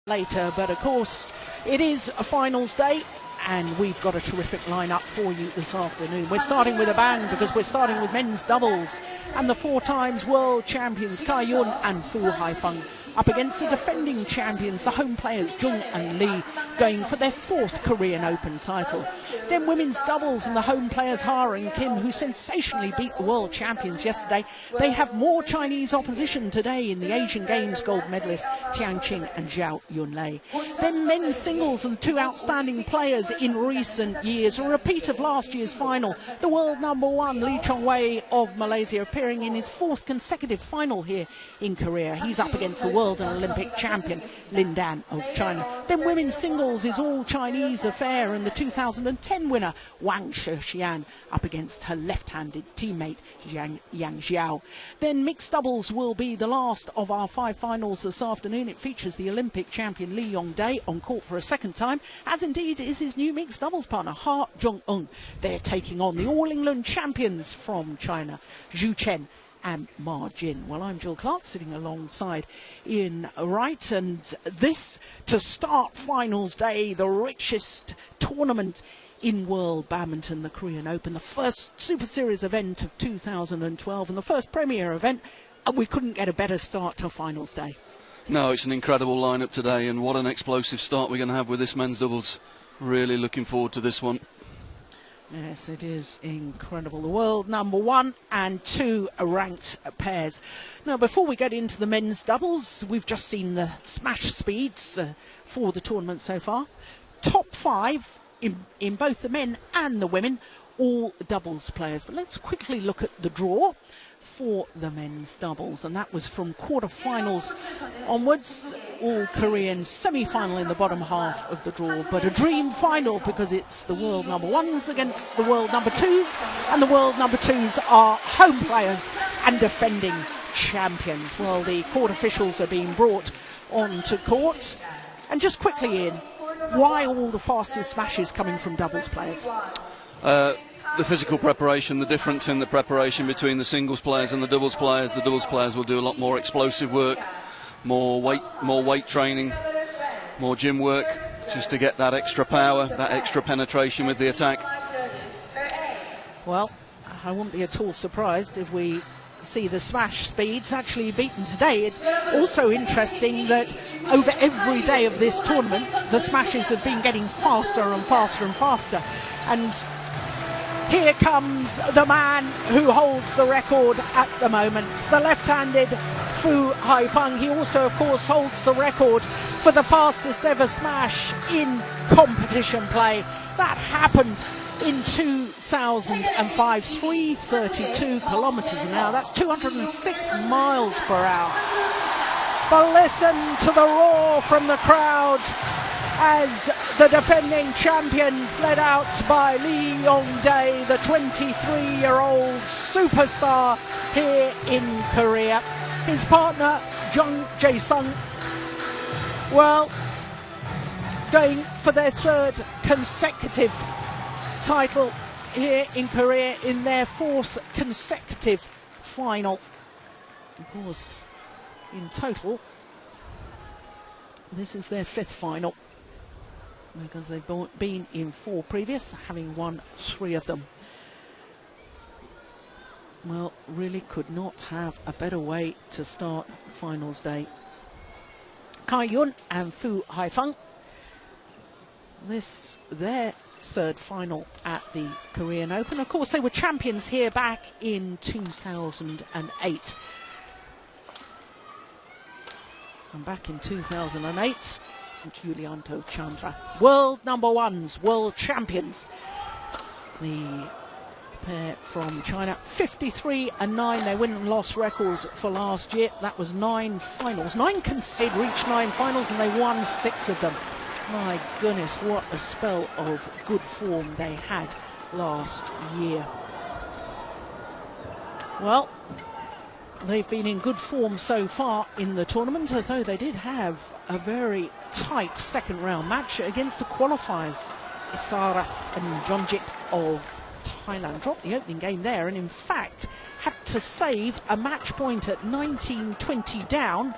later, but of course it is a finals day and we've got a terrific lineup for you this afternoon. We're starting with a bang because we're starting with men's doubles and the 4 times world champions蔡赟and Fu Haifeng up against the defending champions, the home players Jung and Lee, going for their 4th Korean Open title. Then women's doubles and the home players Ha and Kim, who sensationally beat the world champions yesterday. They have more Chinese opposition today in the Asian Games gold medalists Tian Qing and Zhao Yunlei. Then men's singles and the 2 outstanding players in recent years, a repeat of last year's final, the world #1 Lee Chongwei of Malaysia appearing in his 4th consecutive final here in Korea. He's up against the world and Olympic champion Lin Dan of China. Then women's singles is all Chinese affair and the 2010 winner Wang Shixian up against her left-handed teammate Yang Xiao. Then mixed doubles will be the last of our 5 finals this afternoon. It features the Olympic champion Lee Yongdae on court for a 2nd time, as indeed is his new mixed doubles partner Ha Jung-eun. They're taking on the All England champions from China, Zhu Chen and Ma Jin. Well, I'm Jill Clark, sitting alongside Ian Wright, and this to start finals day, the richest tournament in world badminton, the Korean Open, the first Super Series event of 2012 and the first premier event, and we couldn't get a better start to finals day. No, it's an incredible lineup today, and what an explosive start we're going to have with this men's doubles. Really looking forward to this one. Yes, it is incredible. The world #1 and 2 ranked pairs. Now, before we get into the men's doubles, we've just seen the smash speeds for the tournament so far. Top 5 in both the men and the women, all doubles players. But let's quickly look at the draw for the men's doubles, and that was from quarter-finals onwards. All Korean semi-final in the bottom half of the draw, but a dream final because it's the world #1s against the world #2s, and the world #2s are home players and defending champions. Well, the court officials are being brought onto court, and just quickly, Ian, why all the fastest smashes coming from doubles players? The physical preparation, the difference in the preparation between the singles players and the doubles players. The doubles players will do a lot more explosive work, more weight training, more gym work, just to get that extra power, that extra penetration with the attack. Well, I wouldn't be at all surprised if we see the smash speeds actually beaten today. It's also interesting that over every day of this tournament, the smashes have been getting faster and faster and faster. And here comes the man who holds the record at the moment, the left-handed Fu Haifeng. He also, of course, holds the record for the fastest ever smash in competition play. That happened in 2005, 332 kilometers an hour. That's 206 miles per hour. But listen to the roar from the crowd as the defending champions, led out by Lee Yongdae, the 23-year-old superstar here in Korea. His partner, Jung Jae-sung, well, going for their 3rd consecutive title here in Korea in their 4th consecutive final. Of course, in total, this is their 5th final, because they've been in 4 previous, having won 3 of them. Well, really could not have a better way to start finals day.蔡赟and Fu Haifeng, this their 3rd final at the Korean Open. Of course, they were champions here back in 2008. And back in 2008, Julianto Chandra, world #1s, world champions. The pair from China, 53-9, their win and loss record for last year. That was 9 finals, 9 conceded, reached 9 finals, and they won 6 of them. My goodness, what a spell of good form they had last year. Well, they've been in good form so far in the tournament, although they did have a very tight 2nd round match against the qualifiers, Isara and Jonjit of Thailand. Dropped the opening game there and in fact had to save a match point at 19-20 down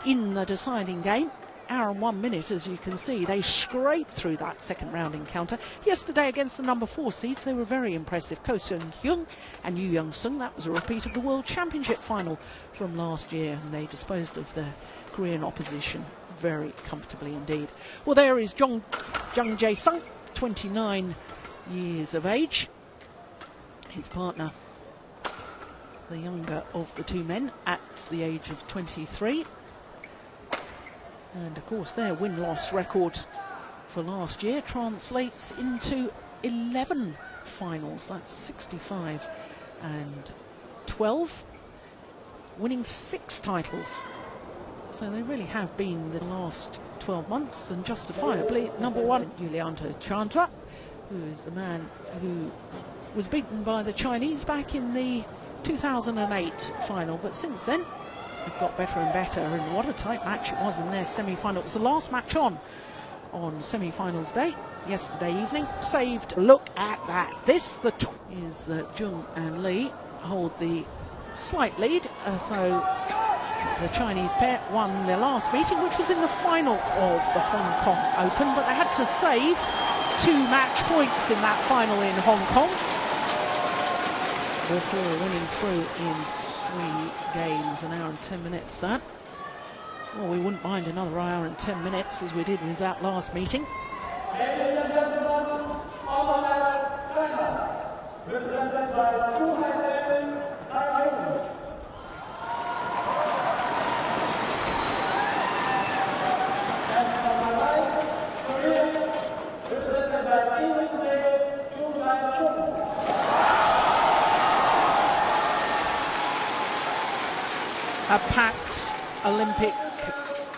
in the deciding game hour and 1 minute, as you can see. They scraped through that second round encounter. Yesterday against the number 4 seeds, they were very impressive. Ko Seung-hyun and Yu Young-sung. That was a repeat of the World Championship final from last year, and they disposed of their Korean opposition very comfortably indeed. Well, there is Jung Jae-sung, 29 years of age. His partner, the younger of the two men, at the age of 23. And of course their win-loss record for last year translates into 11 finals. That's 65 and 12, winning 6 titles. So they really have been the last 12 months, and justifiably number 1, Yulianto Chandra, who is the man who was beaten by the Chinese back in the 2008 final, but since then they've got better and better, and what a tight match it was in their semi-final. It was the last match on semi-finals day yesterday evening. Saved. Look at that. This is that Jung and Lee hold the slight lead, so the Chinese pair won their last meeting, which was in the final of the Hong Kong Open, but they had to save 2 match points in that final in Hong Kong before winning through in 3 games, an hour and 10 minutes that. Well, we wouldn't mind another hour and 10 minutes as we did with that last meeting. Ladies and gentlemen, on the left, China, represented by Fu Haifeng, Taiwan. And on the right, Korea, represented by Yin Jung. A packed Olympic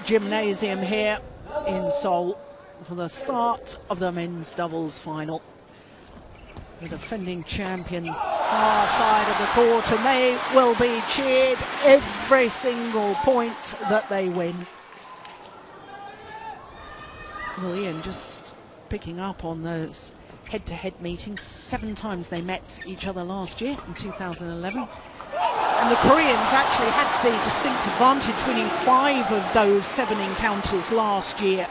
gymnasium here in Seoul for the start of the men's doubles final. The defending champions far side of the court, and they will be cheered every single point that they win. Well, Ian, just picking up on those head-to-head meetings, 7 times they met each other last year in 2011. And the Koreans actually had the distinct advantage, winning 5 of those 7 encounters last year.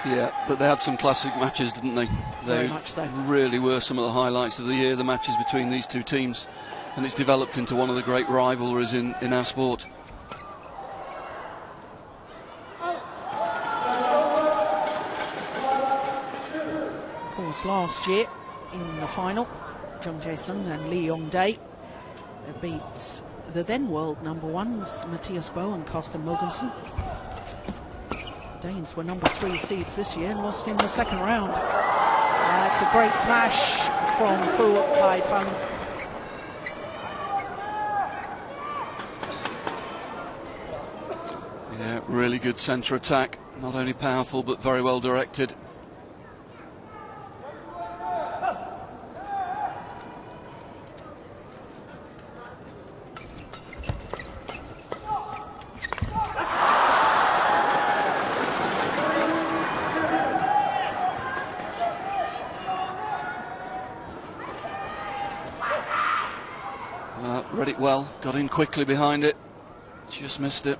Yeah, but they had some classic matches, didn't they? Very much so. Really were some of the highlights of the year, the matches between these two teams. And it's developed into one of the great rivalries in our sport. Of course, last year in the final, Jung Jae-sung and Lee Yong-dae beat the then world number 1s, Matthias Boe and Carsten Mogensen. Danes were number 3 seeds this year and lost in the second round. That's a great smash from Fu Haifeng. Yeah, really good centre attack. Not only powerful, but very well directed. Read it well, got in quickly behind it, just missed it.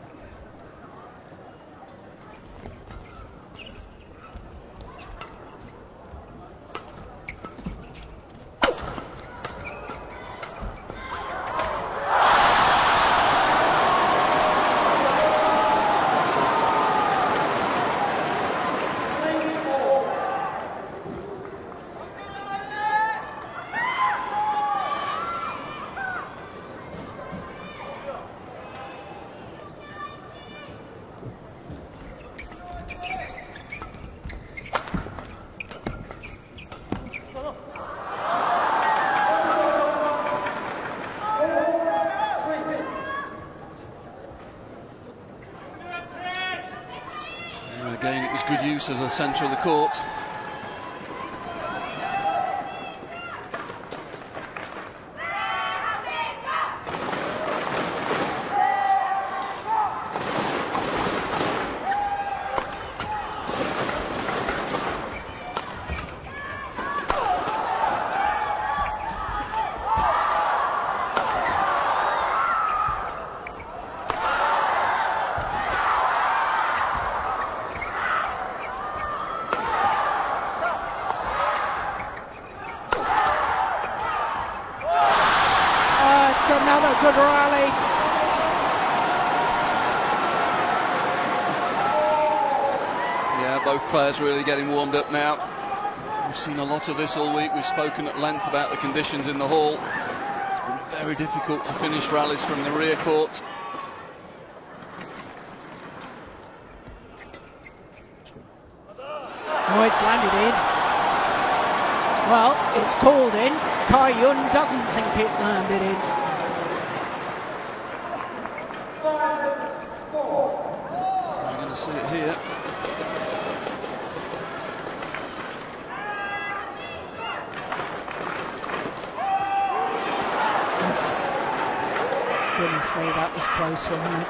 Again, it was good use of the centre of the court. good rally. Yeah, both players really getting warmed up now. We've seen a lot of this all week. We've spoken at length about the conditions in the hall. It's been very difficult to finish rallies from the rear court. Oh, it's landed in. Well, it's called in. Cai-yun doesn't think it landed in. We're going to see it here. Goodness me, that was close, wasn't it?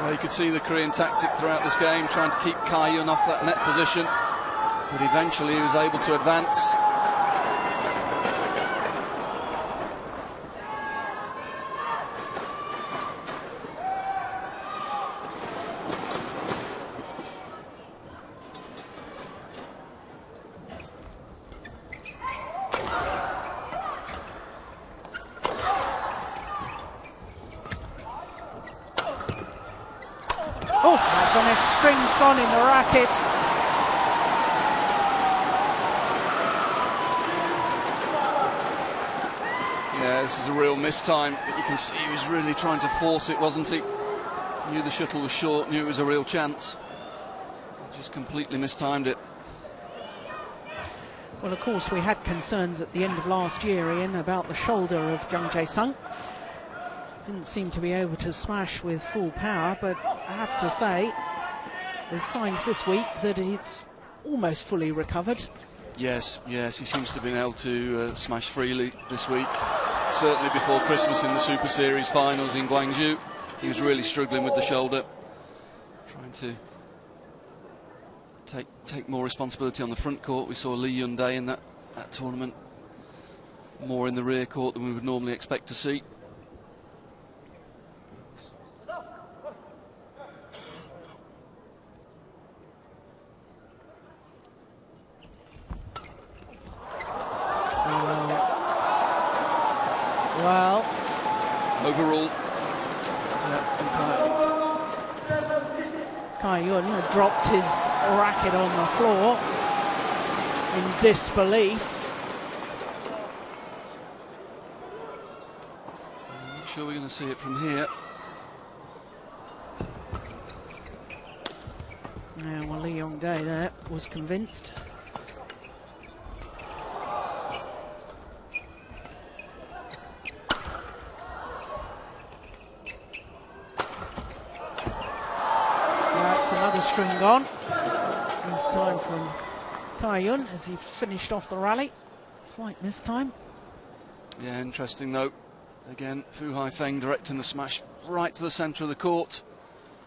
You could see the Korean tactic throughout this game, trying to keep Cai-yun off that net position, but eventually he was able to advance. Oh, my goodness, string's gone in the racket. Yeah, this is a real mistime, but you can see he was really trying to force it, wasn't he? Knew the shuttle was short, knew it was a real chance. Just completely mistimed it. Well, of course, we had concerns at the end of last year, Ian, about the shoulder of Jung Jae-sung. Didn't seem to be able to smash with full power, but I have to say, there's signs this week that it's almost fully recovered. Yes, he seems to have been able to smash freely this week. Certainly before Christmas in the Super Series finals in Gwangju, he was really struggling with the shoulder, trying to take more responsibility on the front court. We saw Lee Yun-dae in that tournament, more in the rear court than we would normally expect to see. Well, overall, Cai-yun had dropped his racket on the floor in disbelief. I'm not sure we're going to see it from here. Yeah, well, Lee Yong-dae there was convinced. Another string gone. This time from Cai-yun as he finished off the rally. Slight mistime. Yeah, interesting though. Again, Fu Haifeng directing the smash right to the centre of the court,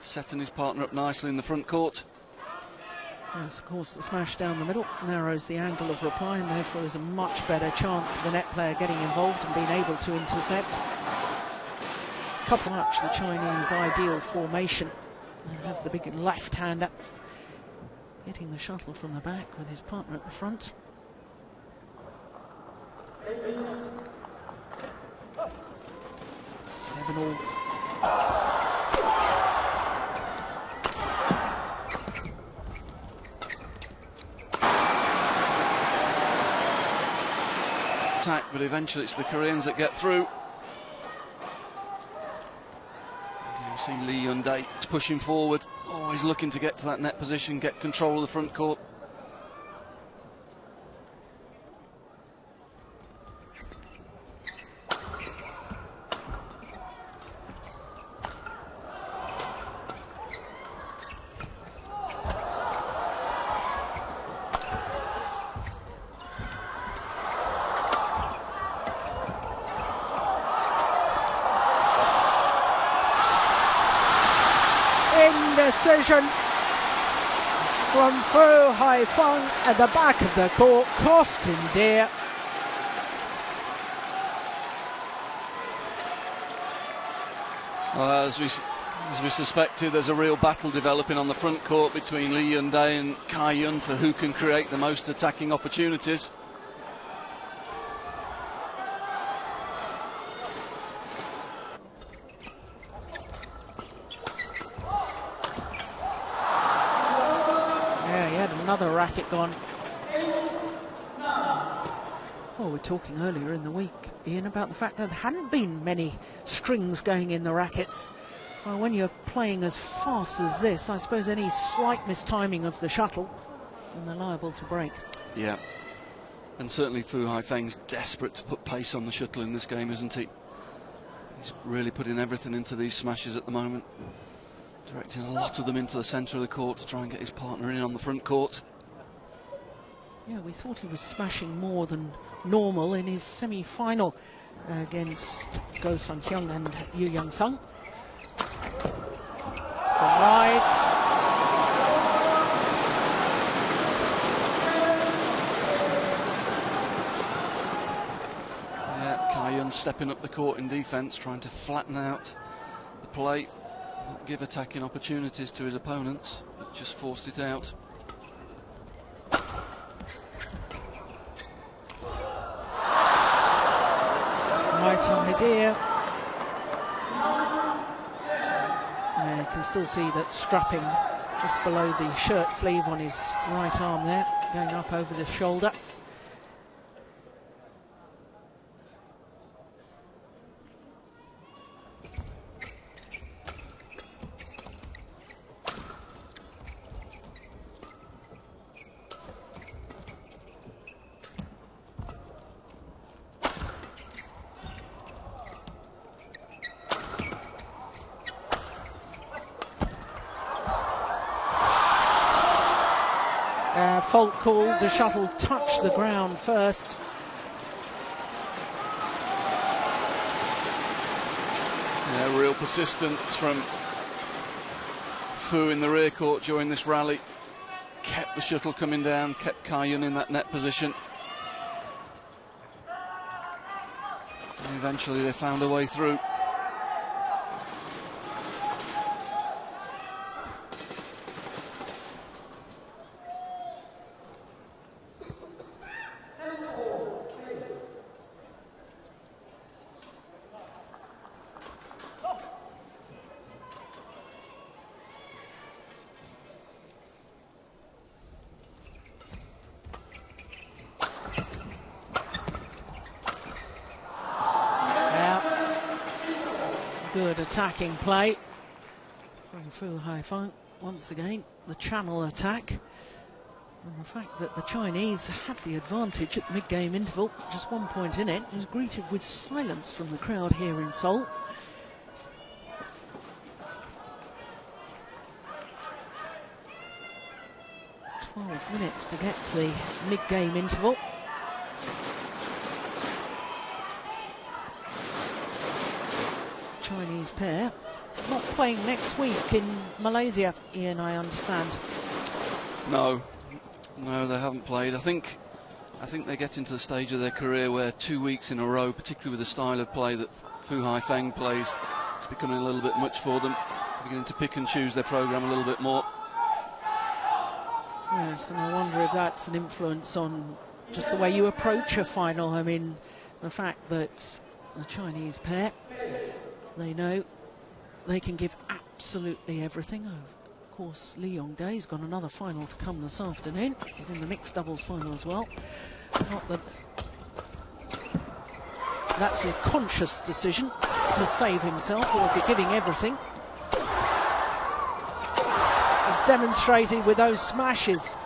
setting his partner up nicely in the front court. Yes, of course, the smash down the middle narrows the angle of reply, and therefore there's a much better chance of the net player getting involved and being able to intercept. Couple much the Chinese ideal formation. They have the big left-hander hitting the shuttle from the back with his partner at the front. Seven all. Attack, but eventually it's the Koreans that get through. See Lee Yun-dae pushing forward, always looking to get to that net position, get control of the front court. decision from Fu Haifeng at the back of the court, cost him dear. Well, as we suspected, there's a real battle developing on the front court between Lee Yun-dae and Cai Yun for who can create the most attacking opportunities. Yeah, he had another racket gone. Well, we were talking earlier in the week, Ian, about the fact that there hadn't been many strings going in the rackets. Well, when you're playing as fast as this, I suppose any slight mistiming of the shuttle, and they're liable to break. Yeah, and certainly Fu Haifeng's desperate to put pace on the shuttle in this game, isn't he? He's really putting everything into these smashes at the moment, directing a lot of them into the centre of the court to try and get his partner in on the front court. Yeah, we thought he was smashing more than normal in his semi-final against Go Sun-kyung and Yu Young-sung. It's gone right. Yeah, Cai Yun stepping up the court in defence, trying to flatten out the play, not give attacking opportunities to his opponents, but just forced it out. Right idea. You can still see that strapping just below the shirt sleeve on his right arm there, going up over the shoulder. Fault called, the shuttle touched the ground first. Yeah, real persistence from Fu in the rear court during this rally. Kept the shuttle coming down, kept Cai Yun in that net position. And eventually they found a way through. Good attacking play from Fu Haifeng. Once again, the channel attack. And the fact that the Chinese have the advantage at mid-game interval, just 1 point in it, was greeted with silence from the crowd here in Seoul. "12 minutes to get to the mid-game interval." Chinese pair not playing next week in Malaysia, Ian, I understand. No, they haven't played. I think they're getting to the stage of their career where 2 weeks in a row, particularly with the style of play that Fu Haifeng plays, it's becoming a little bit much for them. They're beginning to pick and choose their programme a little bit more. Yes, and I wonder if that's an influence on just the way you approach a final. I mean, the fact that the Chinese pair, they know they can give absolutely everything. Of course, Lee Yong-dae's got another final to come this afternoon. He's in the mixed doubles final as well. Not that that's a conscious decision to save himself. He'll be giving everything. He's demonstrated with those smashes.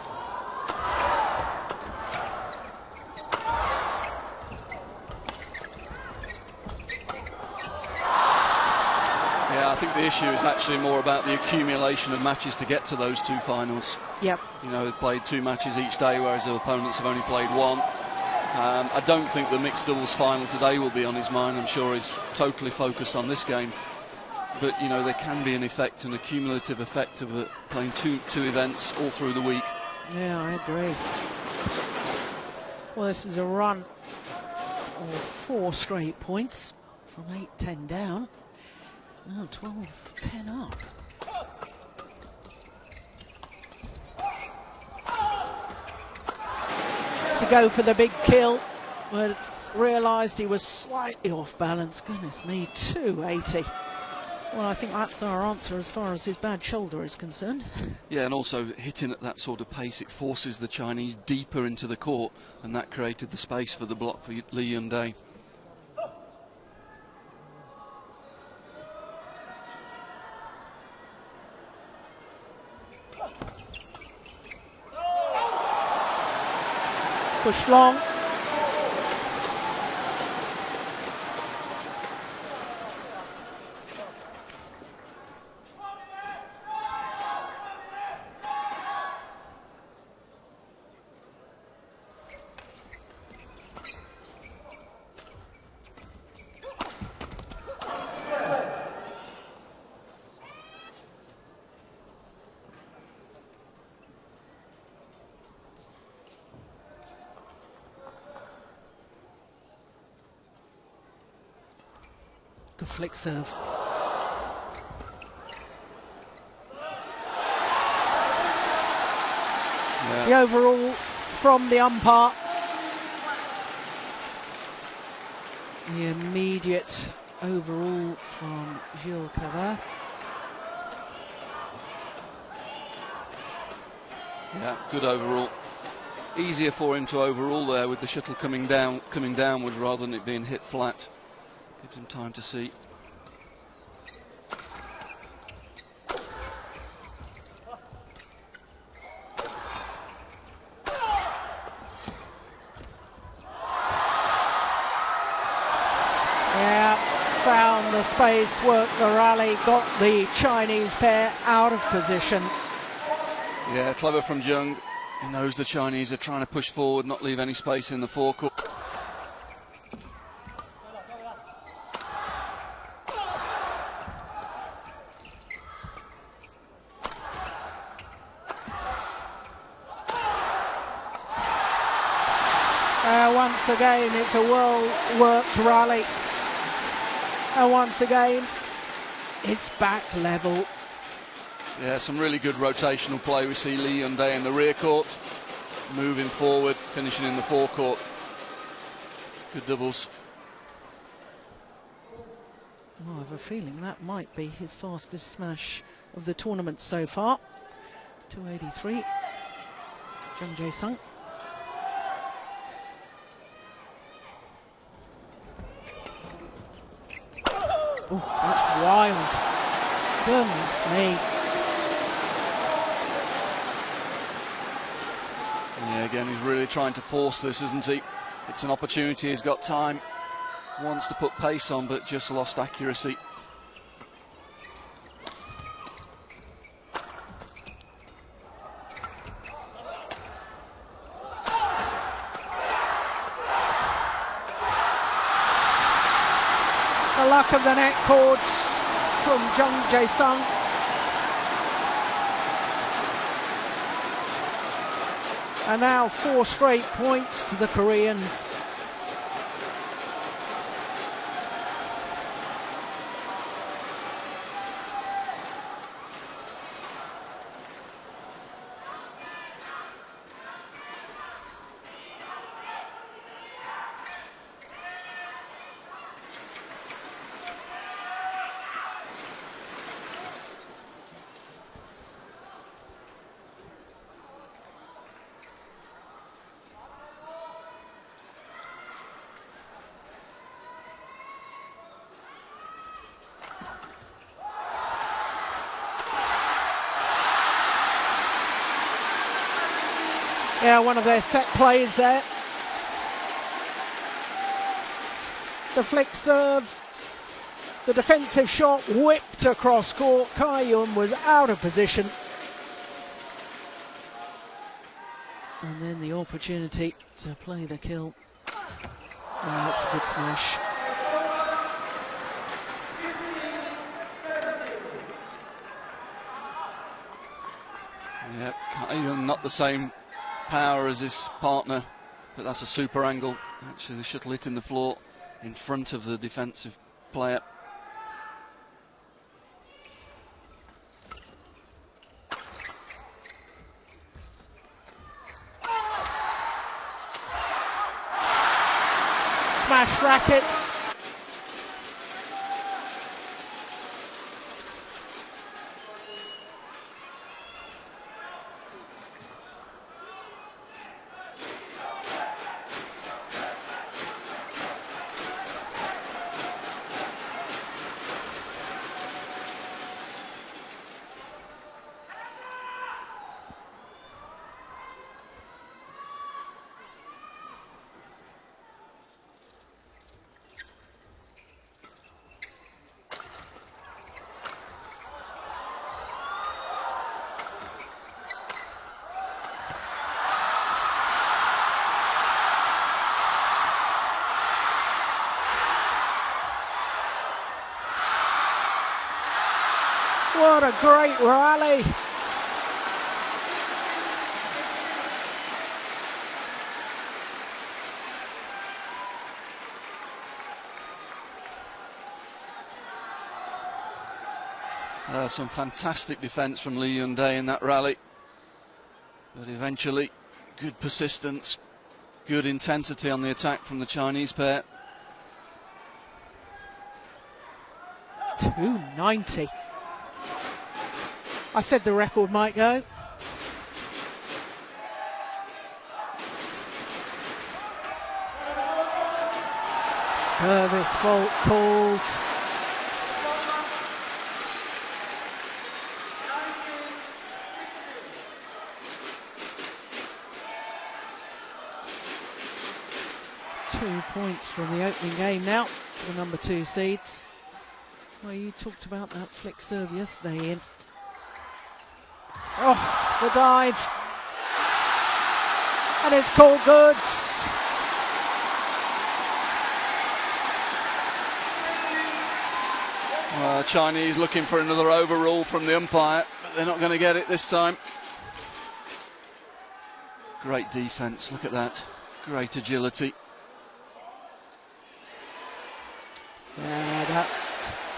I think the issue is actually more about the accumulation of matches to get to those two finals. Yep. You know, they've played 2 matches each day, whereas their opponents have only played 1. I don't think the mixed doubles final today will be on his mind. I'm sure he's totally focused on this game. but you know, there can be an effect, an accumulative effect of playing two events all through the week. Yeah, I agree. Well, this is a run of 4 straight points from 8-10 down. Now 12-10 up. To go for the big kill, but realised he was slightly off balance. Goodness me, 280. Well, I think that's our answer as far as his bad shoulder is concerned. Yeah, and also hitting at that sort of pace, it forces the Chinese deeper into the court, and that created the space for the block for Lee Yun-dae. Push long. Good flick serve. Yeah. The overall from the umpire. The immediate overall from Gilles Cavert. Yeah, good overall. Easier for him to overall there with the shuttle coming downwards rather than it being hit flat. Gives him time to see. Yeah, found the space, worked the rally, got the Chinese pair out of position. Yeah, clever from Zheng. He knows the Chinese are trying to push forward, not leave any space in the forecourt. Once again, it's a well-worked rally. And once again, it's back level. Yeah, some really good rotational play. We see Lee Yun-dae in the rear court, moving forward, finishing in the forecourt. Good doubles. Well, I have a feeling that might be his fastest smash of the tournament so far. 283. Jung Jae-sung. Oh, that's wild. Goodness me. Yeah, again, he's really trying to force this, isn't he? It's an opportunity, he's got time. Wants to put pace on, but just lost accuracy. The luck of the net cords from Jung Jae-sung. And now 4 straight points to the Koreans. Yeah, one of their set plays there. The flick serve, the defensive shot whipped across court. Kai Yun was out of position. And then the opportunity to play the kill. Oh, that's a good smash. Yeah, even not the same power as his partner, but that's a super angle. Actually, the shuttle hitting the floor in front of the defensive player. Smash rackets. What a great rally. Some fantastic defence from Lee Yun-dae in that rally. But eventually, good persistence, good intensity on the attack from the Chinese pair. 290. I said the record might go. Service fault called. Points from the opening game now for the number 2 seeds. Well, you talked about that flick serve yesterday, Ian. Oh, the dive. And it's called good. Well, the Chinese looking for another overrule from the umpire, but they're not going to get it this time. Great defence, look at that. Great agility. Yeah, that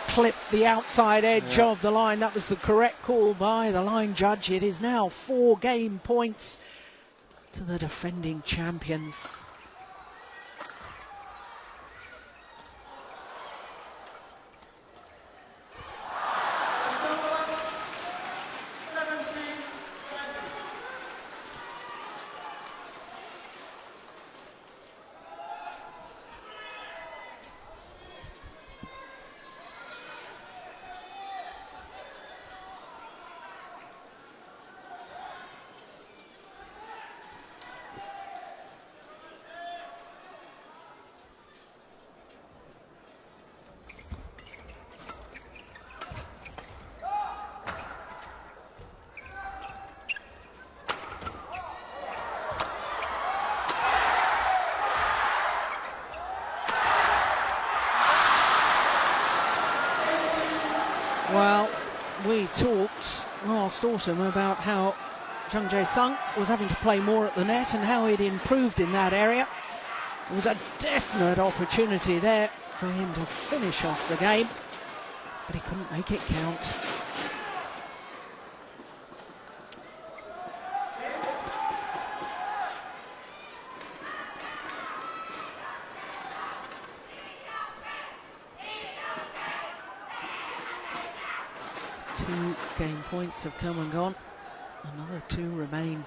clipped the outside edge of the line. That was the correct call by the line judge. It is now 4 game points to the defending champions. Well, we talked last autumn about how Jung Jae-sung was having to play more at the net and how he'd improved in that area. There was a definite opportunity there for him to finish off the game, but he couldn't make it count. Game points have come and gone. Another 2 remain.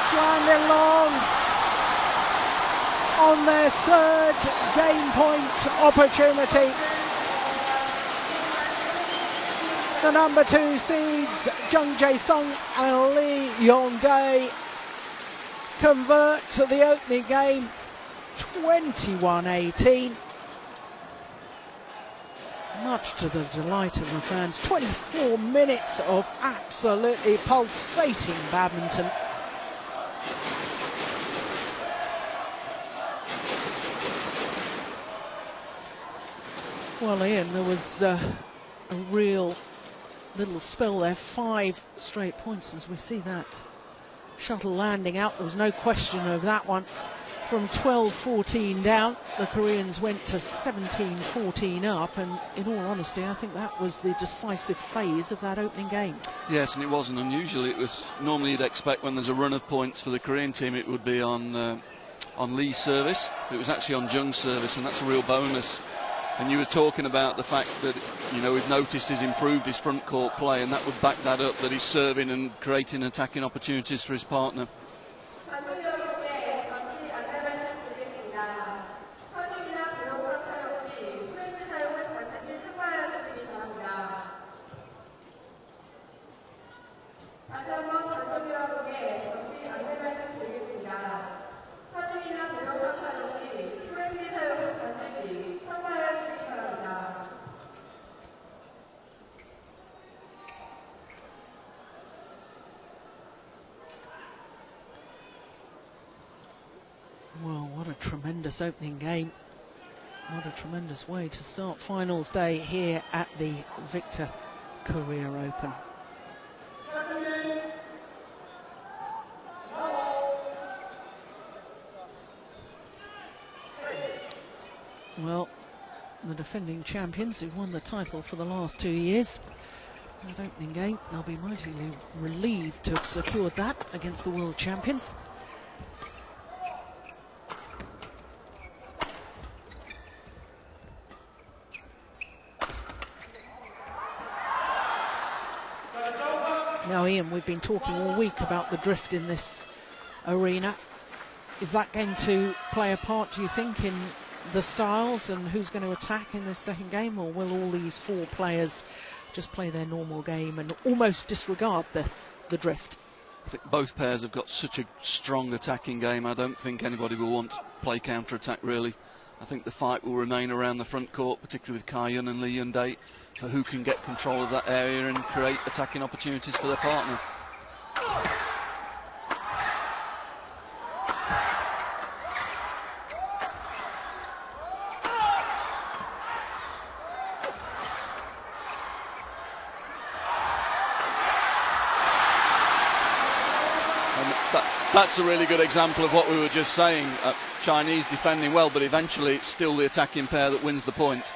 It's landed long on their third game point opportunity. The number 2 seeds, Jung Jae-sung and Lee Yong-dae, convert to the opening game 21-18. Much to the delight of the fans. 24 minutes of absolutely pulsating badminton. Well, Ian, there was a real little spell there. 5 straight points as we see that shuttle landing out. There was no question of that one. From 12-14 down, the Koreans went to 17-14 up, and in all honesty, I think that was the decisive phase of that opening game. Yes, and it wasn't unusual. It was normally you'd expect when there's a run of points for the Korean team, it would be on Lee's service. It was actually on Jung's service, and that's a real bonus. And you were talking about the fact that, you know, we've noticed he's improved his front court play, and that would back that up, that he's serving and creating attacking opportunities for his partner. Well, what a tremendous opening game. What a tremendous way to start finals day here at the Victor Career Open. Well, the defending champions who've won the title for the last 2 years. That opening game, they'll be mightily relieved to have secured that against the world champions. Now, Ian, we've been talking all week about the drift in this arena. Is that going to play a part, do you think, in the styles and who's going to attack in this second game, or will all these 4 players just play their normal game and almost disregard the drift? I think both pairs have got such a strong attacking game. I don't think anybody will want to play counter-attack, really. I think the fight will remain around the front court, particularly with Kai-Yun and Lee Yun-dae, for who can get control of that area and create attacking opportunities for their partner. That's a really good example of what we were just saying. Chinese defending well, but eventually it's still the attacking pair that wins the point.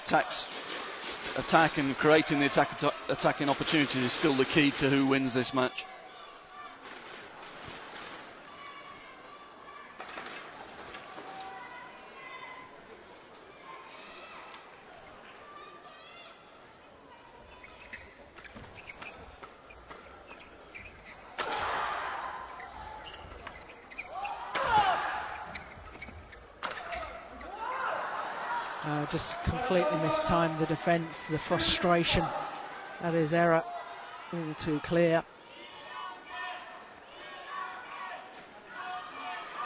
Attack and creating the attacking opportunities is still the key to who wins this match. Just completely mistimed the defence, the frustration at his error, all too clear.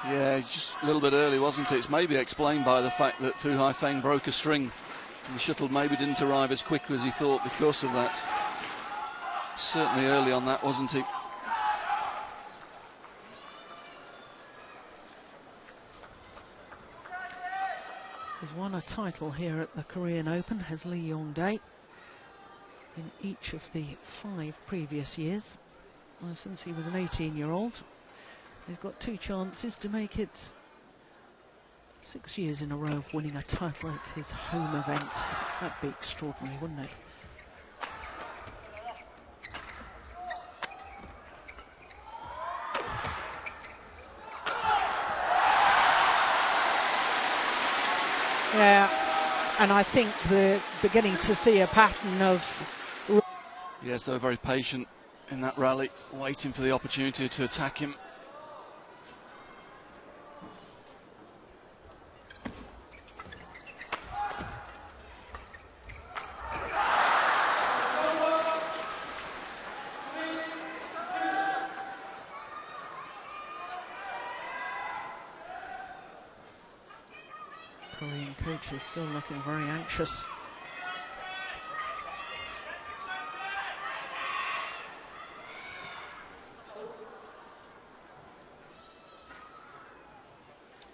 Yeah, just a little bit early, wasn't it? It's maybe explained by the fact that Fu Haifeng broke a string and the shuttle maybe didn't arrive as quickly as he thought because of that. Certainly early on that, wasn't he? He's won a title here at the Korean Open, has Lee Yong-dae, in each of the 5 previous years. Well, since he was an 18-year-old, he's got 2 chances to make it 6 years in a row of winning a title at his home event. That'd be extraordinary, wouldn't it? Yeah, and I think they're beginning to see a pattern of... Yes, they were very patient in that rally, waiting for the opportunity to attack him. Korean coach is still looking very anxious.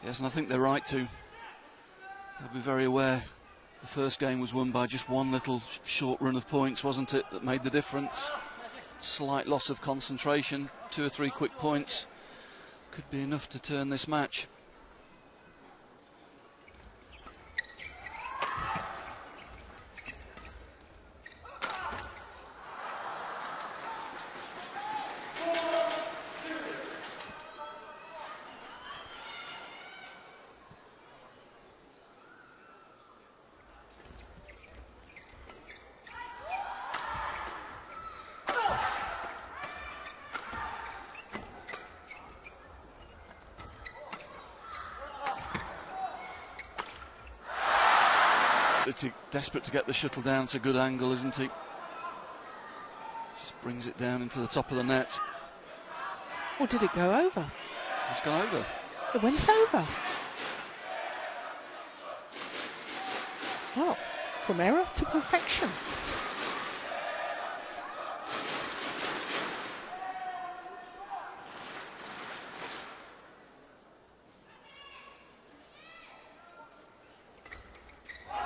Yes, and I think they're right to. They'll be very aware. The first game was won by just one little short run of points, wasn't it, that made the difference? Slight loss of concentration, 2 or 3 quick points could be enough to turn this match. Desperate to get the shuttle down to a good angle, isn't he? Just brings it down into the top of the net. Or did it go over? It's gone over. It went over. Well, from error to perfection.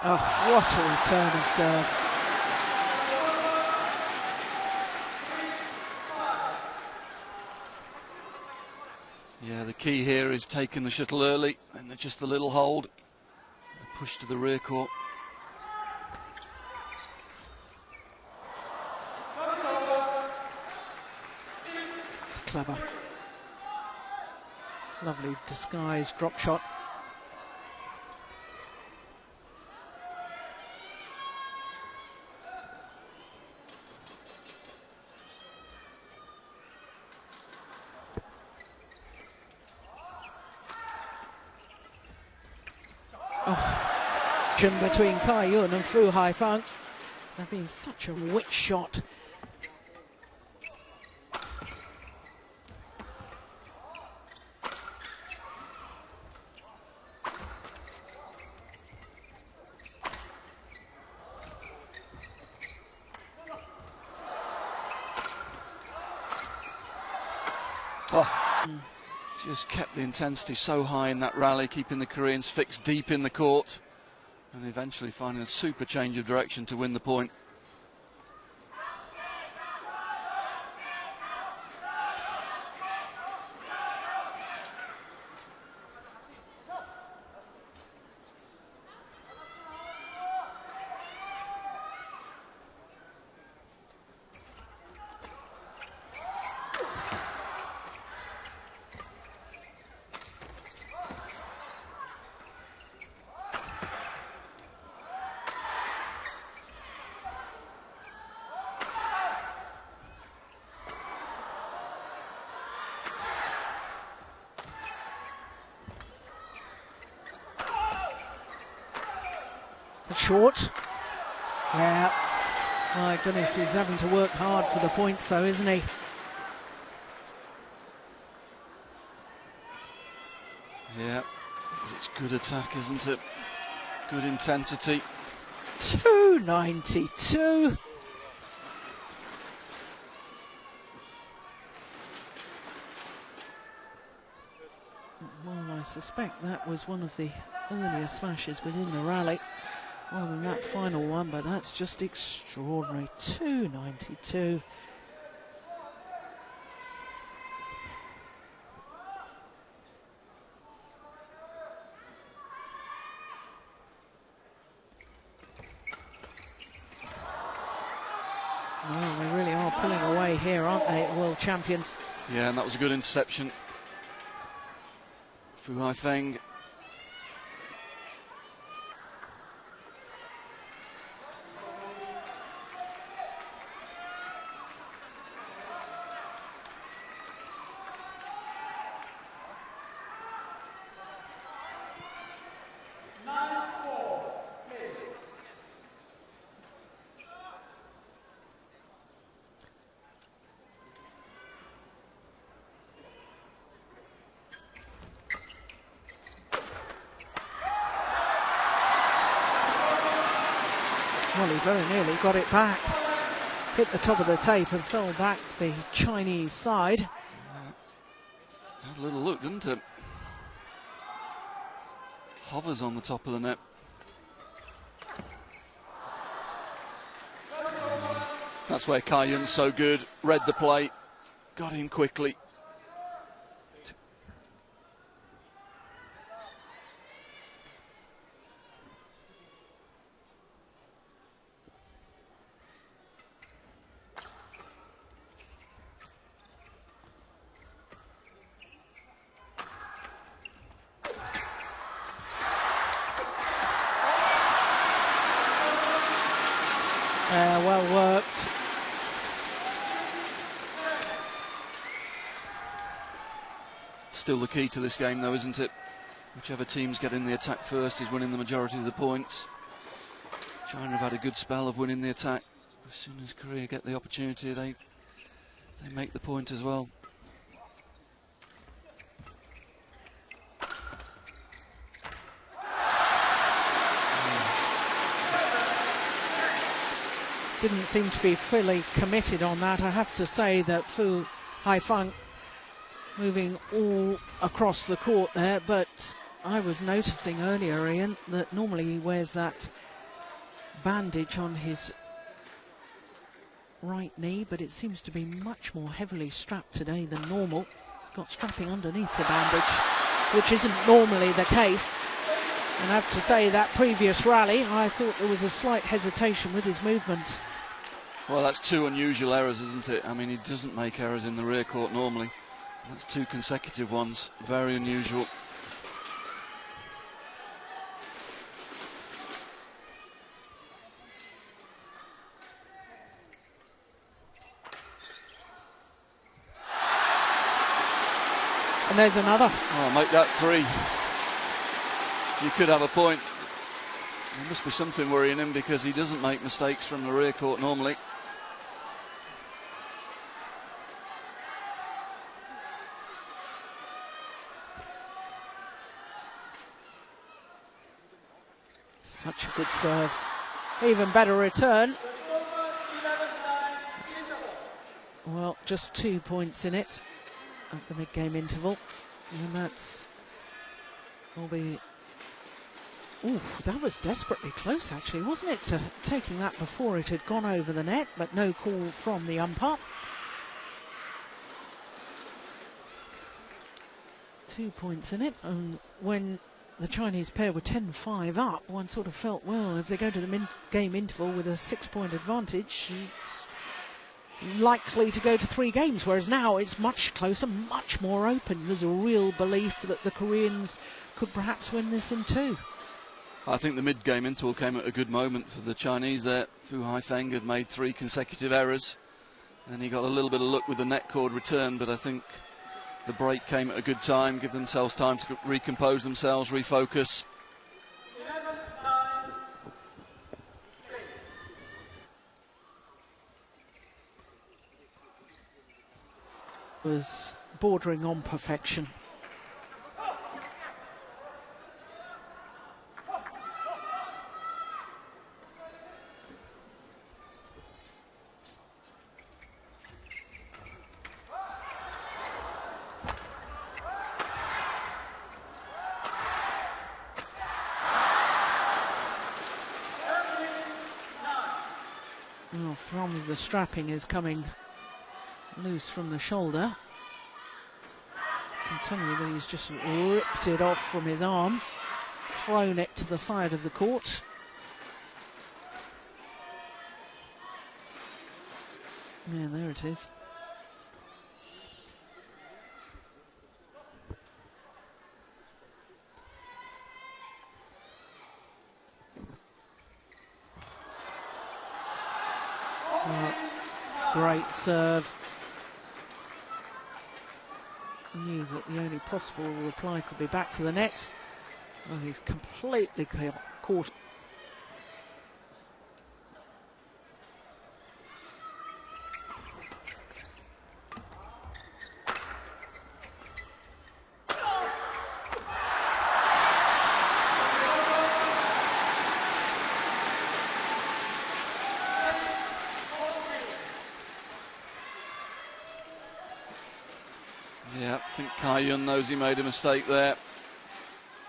Oh, what a return of serve. Yeah, the key here is taking the shuttle early and just a little hold. The push to the rear court. It's clever. Lovely disguised drop shot. Between Kai-Yun and Fu Haifeng. They've been such a witch shot. Just kept the intensity so high in that rally, keeping the Koreans fixed deep in the court. And eventually finding a super change of direction to win the point. Short. Yeah. My goodness, he's having to work hard for the points though, isn't he? Yeah, but it's good attack, isn't it? Good intensity. 292. Well, I suspect that was one of the earlier smashes within the rally, rather than that final one, but that's just extraordinary. 292. Well, they really are pulling away here, aren't they, world champions? Yeah, and that was a good interception. Fu Haifeng. Well, he very nearly got it back. Hit the top of the tape and fell back the Chinese side. Had a little look, didn't it? Hovers on the top of the net. That's where Kai-Yun's so good. Read the play, got in quickly. Well worked. Still the key to this game though, isn't it? Whichever team's getting the attack first is winning the majority of the points. China have had a good spell of winning the attack. As soon as Korea get the opportunity, they make the point as well. Didn't seem to be fully committed on that. I have to say that Fu Haifeng moving all across the court there, but I was noticing earlier, Ian, that normally he wears that bandage on his right knee, but it seems to be much more heavily strapped today than normal. He's got strapping underneath the bandage, which isn't normally the case. And I have to say that previous rally, I thought there was a slight hesitation with his movement. Well, that's two unusual errors, isn't it? I mean, he doesn't make errors in the rear court normally. That's two consecutive ones. Very unusual. And there's another. Oh, make that three. You could have a point. There must be something worrying him because he doesn't make mistakes from the rear court normally. Such a good serve. Even better return. Well, just 2 points in it at the mid-game interval. And that's will be... Ooh, that was desperately close actually, wasn't it, to taking that before it had gone over the net, but no call from the umpire. 2 points in it, and when the Chinese pair were 10-5 up, one sort of felt, well, if they go to the game interval with a 6-point advantage, it's likely to go to 3 games, whereas now it's much closer, much more open. There's a real belief that the Koreans could perhaps win this in 2. I think the mid-game interval came at a good moment for the Chinese there. Fu Haifeng had made 3 consecutive errors, and he got a little bit of luck with the net cord return, but I think the break came at a good time, give themselves time to recompose themselves, refocus. 11-9. Was bordering on perfection. Well, some of the strapping is coming loose from the shoulder. I can tell you that he's just ripped it off from his arm, thrown it to the side of the court. Yeah, there it is. Great serve. Knew that the only possible reply could be back to the net. Well, he's completely caught. I think Kai-Yun knows he made a mistake there.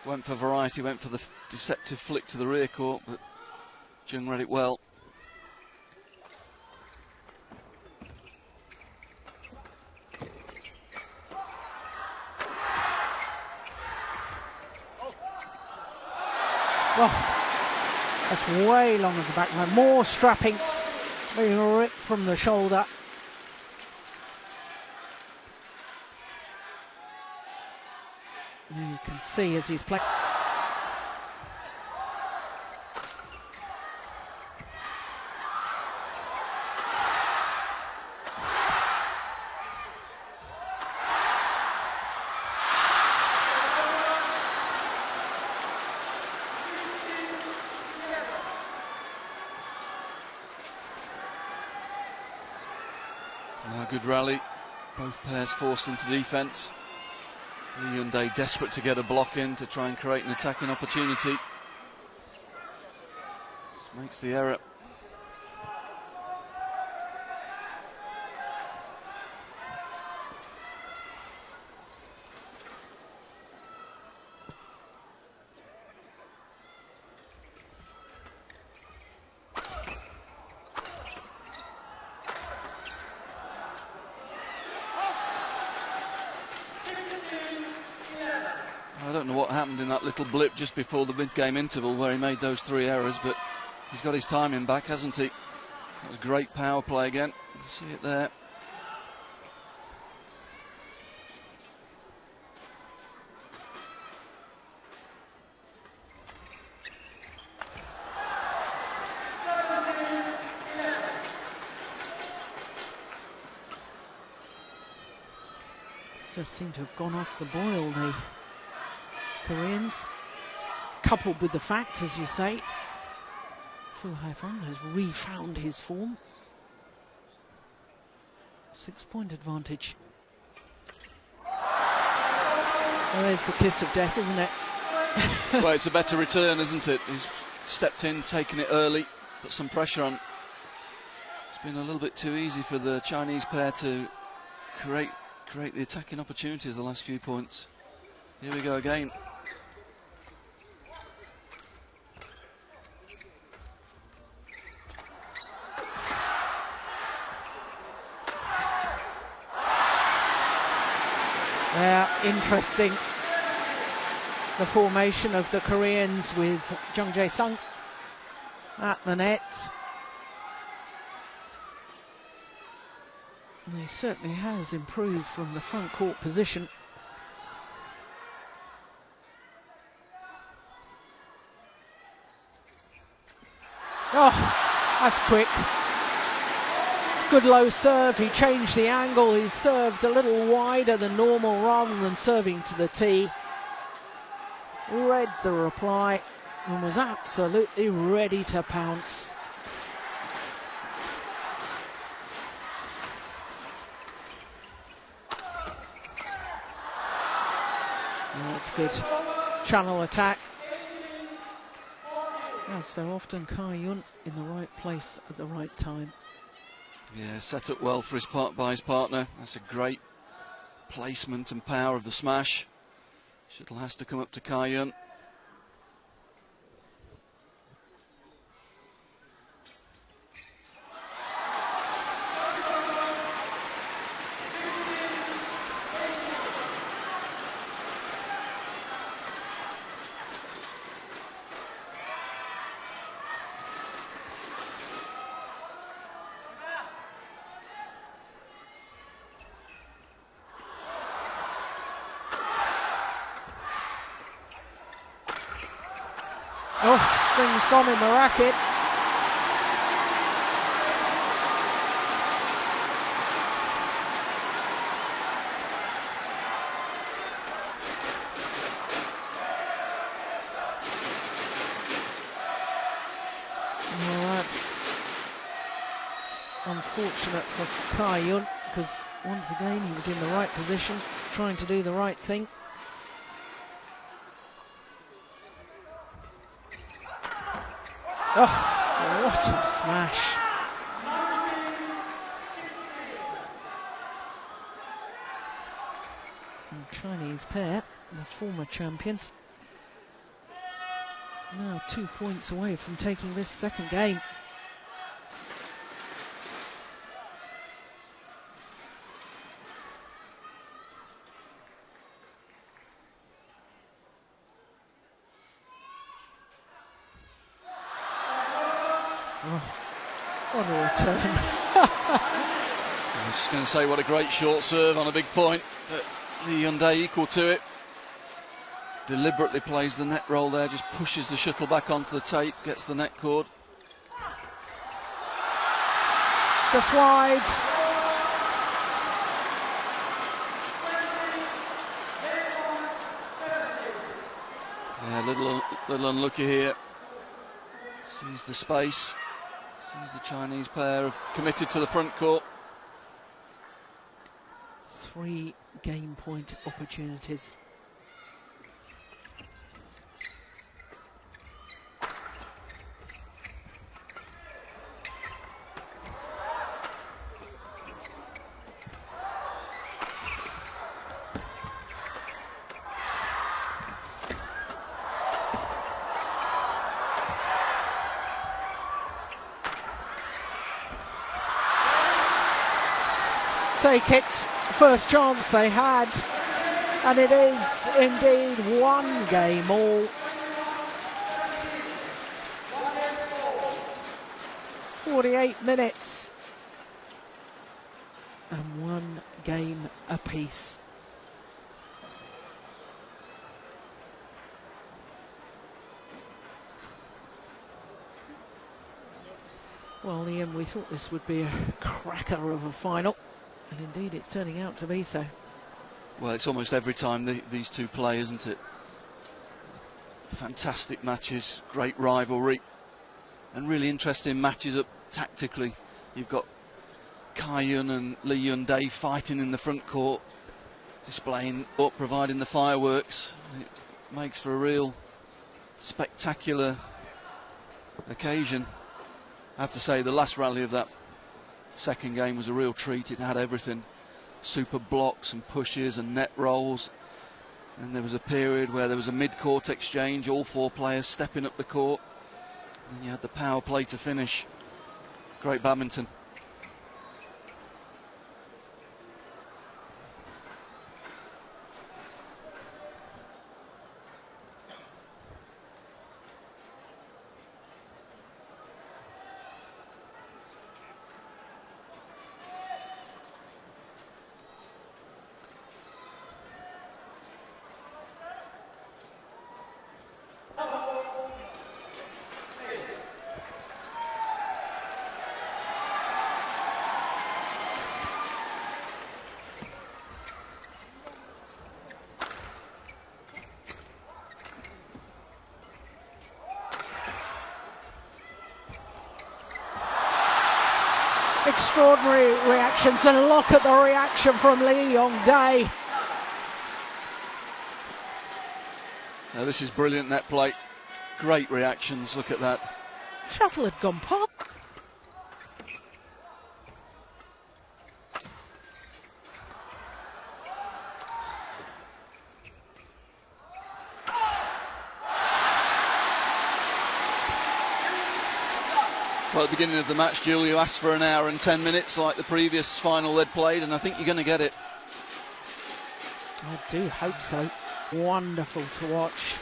Went for variety, went for the deceptive flick to the rear court, but Jung read it well. Oh, that's way long of the back line. More strapping, being ripped from the shoulder. You can see as he's playing. Good rally, both pairs forced into defence. Hyundai desperate to get a block in to try and create an attacking opportunity. Just makes the error. I don't know what happened in that little blip just before the mid-game interval where he made those 3 errors, but he's got his timing back, hasn't he? That was great power play again. You see it there. Just seem to have gone off the boil, the Koreans, coupled with the fact, as you say, Fu Haifeng has refound his form. 6-point advantage. Well, there's the kiss of death, isn't it? Well, it's a better return, isn't it? He's stepped in, taken it early, put some pressure on. It's been a little bit too easy for the Chinese pair to create the attacking opportunities the last few points. Here we go again. Yeah, interesting. The formation of the Koreans with Jung Jae-sung at the net. And he certainly has improved from the front court position. Oh, that's quick. Good low serve, he changed the angle, he served a little wider than normal rather than serving to the tee. Read the reply and was absolutely ready to pounce. Oh, that's good. Channel attack. As so often, Kai-Yun in the right place at the right time. Yeah, set up well for by his partner. That's a great placement and power of the smash. Shuttle has to come up to Kai-Yun. Oh, string's gone in the racket. Well, that's unfortunate for Kai-Yun, because once again he was in the right position, trying to do the right thing. Oh, what a smash. The Chinese pair, the former champions, now 2 points away from taking this second game. Oh, what a return. I was just going to say, what a great short serve on a big point. Lee Yun-dae equal to it. Deliberately plays the net roll there, just pushes the shuttle back onto the tape, gets the net cord. Just wide. Yeah, little unlucky here. Sees the space. Sees the Chinese pair have committed to the front court. 3 game point opportunities. Take it, first chance they had, and it is indeed 1 game all. 48 minutes and 1 game apiece. Well, Ian, we thought this would be a cracker of a final. And indeed, it's turning out to be so. Well, it's almost every time these two play, isn't it? Fantastic matches, great rivalry, and really interesting matches up tactically. You've got Kai-yun and Lee Yun-dae fighting in the front court, displaying up, providing the fireworks. It makes for a real spectacular occasion. I have to say, the last rally of that second game was a real treat. It had everything. Super blocks and pushes and net rolls. And there was a period where there was a mid-court exchange, all 4 players stepping up the court. And you had the power play to finish. Great badminton. Extraordinary reactions, and look at the reaction from Lee Yun-dae. Now this is brilliant net play. Great reactions, look at that. Shuttle had gone pop. Well, at the beginning of the match, Julie, you asked for an hour and 10 minutes like the previous final they'd played, and I think you're going to get it. I do hope so. Wonderful to watch.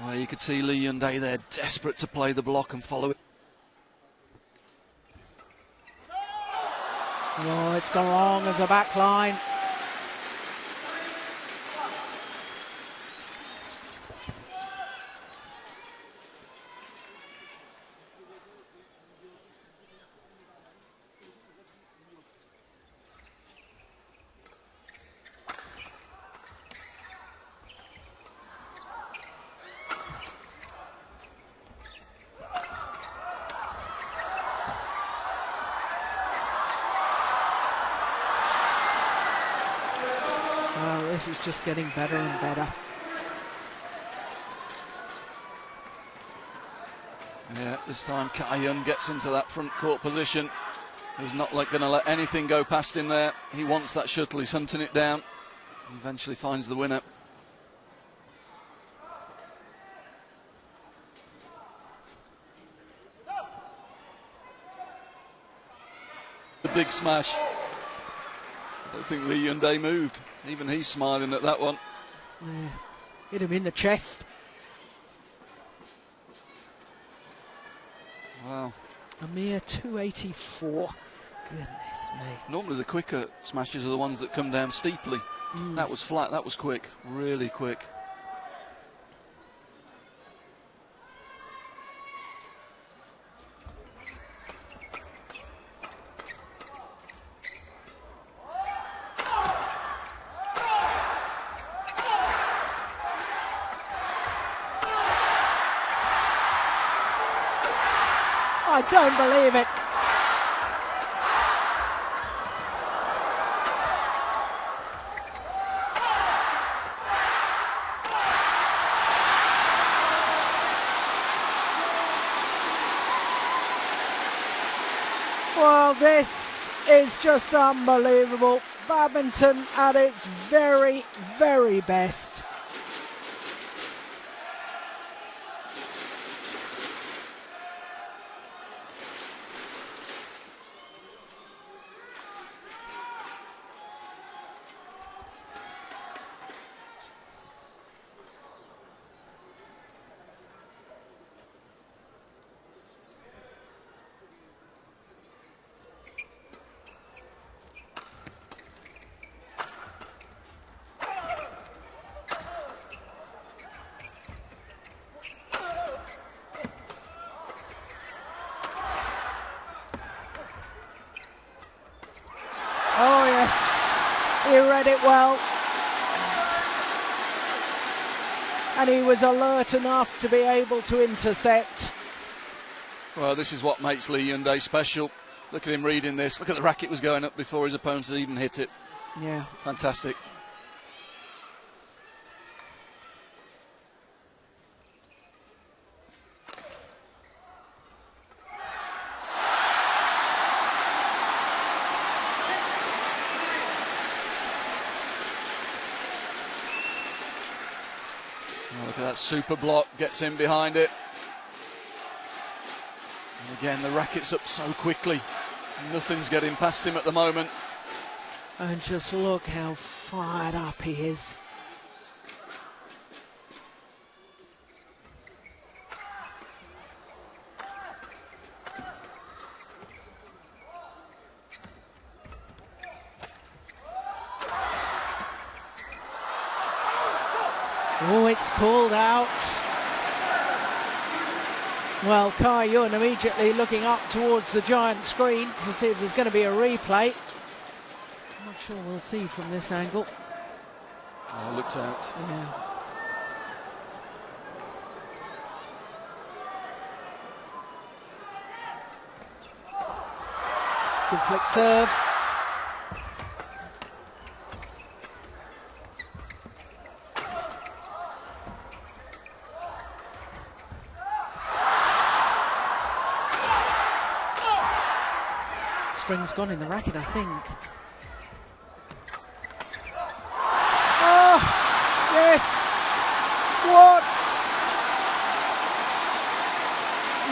Well, you could see Lee Yun-dae there, desperate to play the block and follow it. Oh, it's gone wrong as the back line. This is just getting better and better. Yeah, this time Kai-Yun gets into that front court position. He's not going to let anything go past him there. He wants that shuttle, he's hunting it down. He eventually finds the winner. The big smash. I don't think Lee Yun-dae moved. Even he's smiling at that one. Yeah. Hit him in the chest. Wow. A mere 284. Goodness me. Normally the quicker smashes are the ones that come down steeply. That was flat, that was quick, really quick. I don't believe it. Well, this is just unbelievable. Badminton at its very, very best. Oh yes, he read it well. And he was alert enough to be able to intercept. Well, this is what makes Lee Yun-dae special. Look at him reading this. Look at the racket was going up before his opponent had even hit it. Yeah. Fantastic. Oh, look at that super block, gets in behind it. And again, the racket's up so quickly. Nothing's getting past him at the moment. And just look how fired up he is. Oh, it's called out. Well, Kai-Yun immediately looking up towards the giant screen to see if there's going to be a replay. I'm not sure we'll see from this angle. Oh, looked out. Yeah. Good flick serve. String's gone in the racket, I think. Oh, yes! What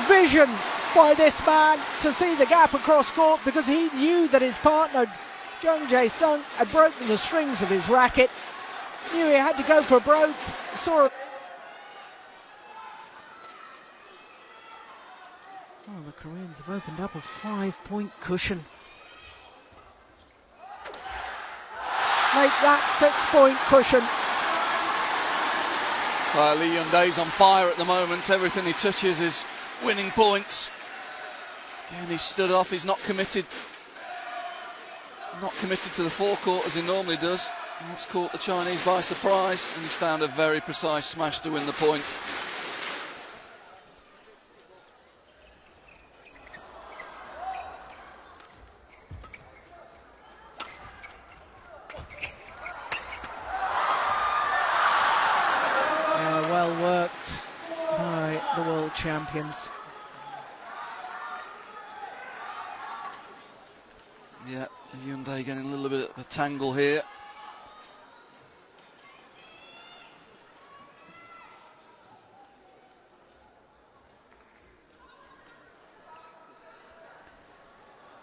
vision by this man to see the gap across court, because he knew that his partner, Jung Jae-sung, had broken the strings of his racket. Knew he had to go for a broke. Saw it. Oh, the Koreans have opened up a 5-point cushion. Make that 6-point cushion. Lee Yun-dae's on fire at the moment. Everything he touches is winning points. Again, he's stood off. He's not committed. Not committed to the forecourt as he normally does. He's caught the Chinese by surprise, and he's found a very precise smash to win the point. Well worked by the world champions. Yeah, Hyundai getting a little bit of a tangle here.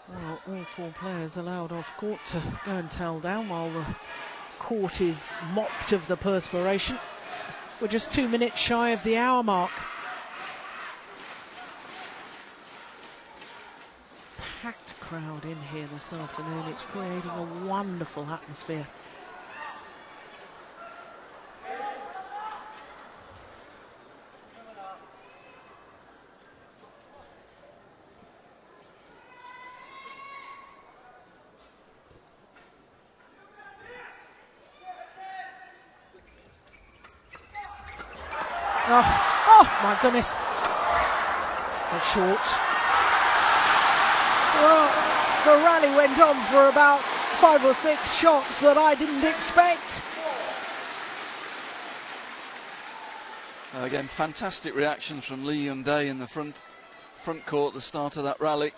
Well, all four players allowed off court to go and towel down while the court is mopped of the perspiration. We're just 2 minutes shy of the hour mark. Packed crowd in here this afternoon. It's creating a wonderful atmosphere. Oh my goodness. That's short. Well, the rally went on for about 5 or 6 shots that I didn't expect. Again, fantastic reaction from Lee Hyundai in the front court at the start of that rally.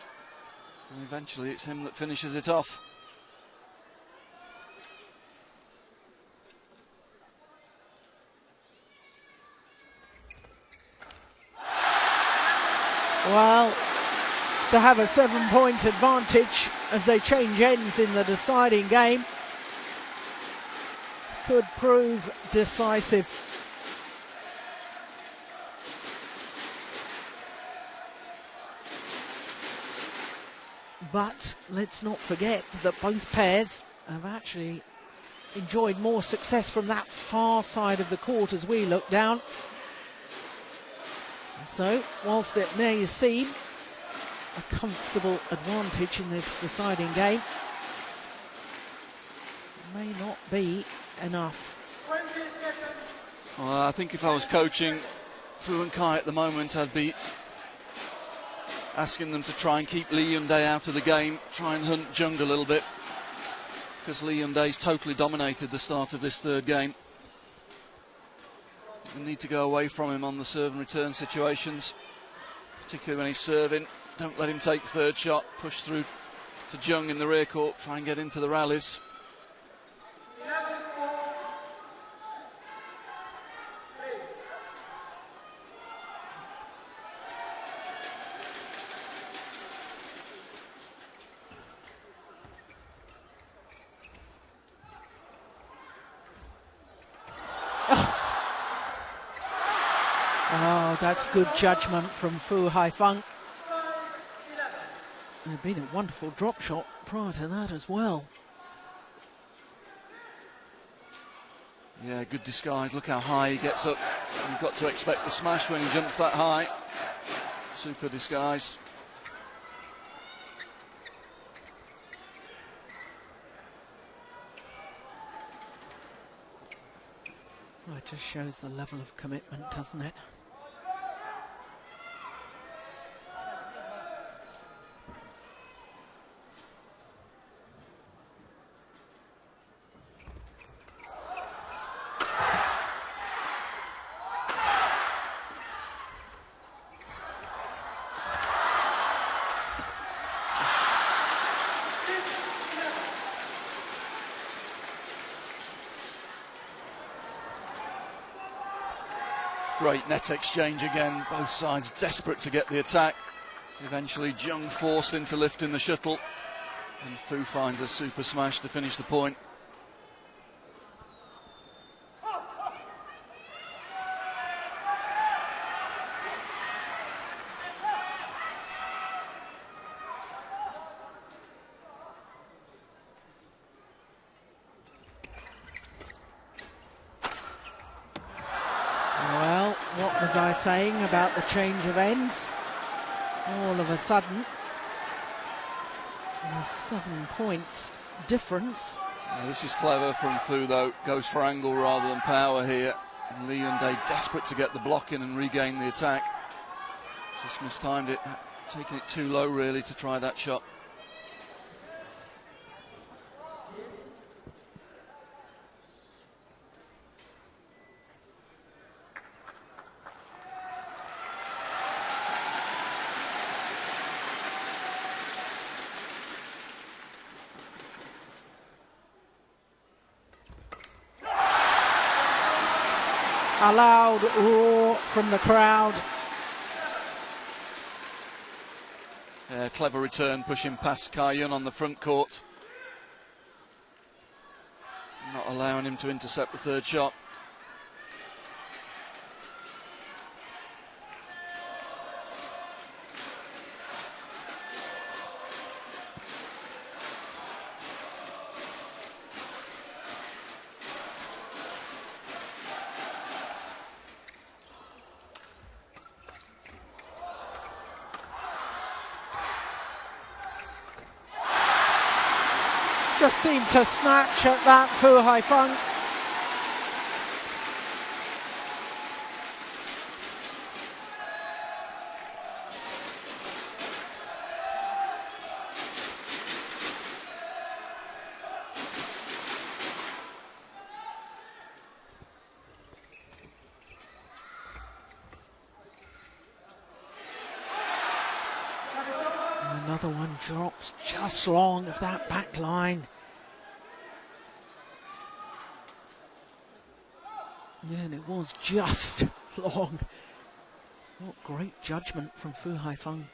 And eventually it's him that finishes it off. Well, to have a 7-point advantage as they change ends in the deciding game could prove decisive. But let's not forget that both pairs have actually enjoyed more success from that far side of the court as we look down. So, whilst it may seem a comfortable advantage in this deciding game, it may not be enough. 20 seconds. Well, I think if I was coaching Fu and Kai at the moment, I'd be asking them to try and keep Lee Hyundai out of the game, try and hunt Jung a little bit, because Lee Hyundai's totally dominated the start of this third game. You need to go away from him on the serve and return situations, particularly when he's serving. Don't let him take third shot, push through to Jung in the rear court, try and get into the rallies. 11-4. Oh, that's good judgment from Fu Haifeng. There'd been a wonderful drop shot prior to that as well. Yeah, good disguise. Look how high he gets up. You've got to expect the smash when he jumps that high. Super disguise. Well, it just shows the level of commitment, doesn't it? Great net exchange again, both sides desperate to get the attack. Eventually Jung forced into lifting the shuttle, and Fu finds a super smash to finish the point. What was I saying about the change of ends? All of a sudden, a 7 points difference. This is clever from Fu though, goes for angle rather than power here. And Lee Hyundai desperate to get the block in and regain the attack. Just mistimed it, taking it too low really to try that shot. A loud roar from the crowd. Clever return, pushing past Kai-Yun on the front court. Not allowing him to intercept the third shot. Just seemed to snatch at that, Fu Haifeng. Another one drops just long of that back line. Yeah, and it was just long. What great judgment from Fu Haifeng.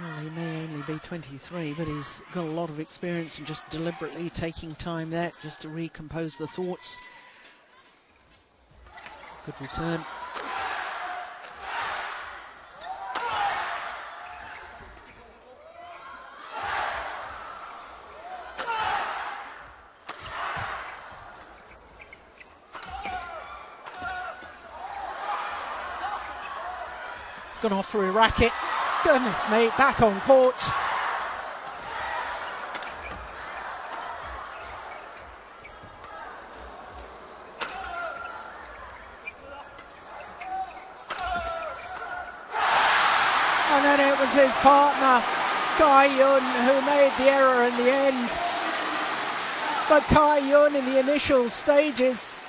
Well, he may only be 23, but he's got a lot of experience and just deliberately taking time there just to recompose the thoughts. Good return. It's gone off for a racket. Goodness me, back on court. And then it was his partner, Kai-Yun, who made the error in the end. But Kai-Yun in the initial stages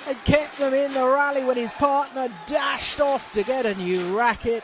had kept them in the rally when his partner dashed off to get a new racket.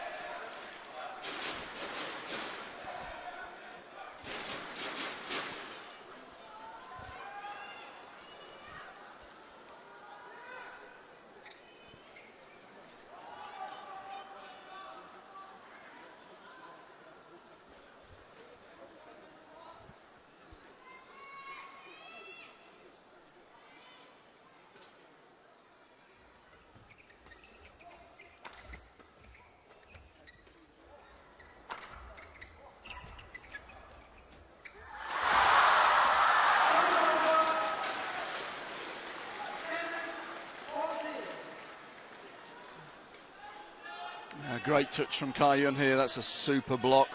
A great touch from Kai-Yun here. That's a super block.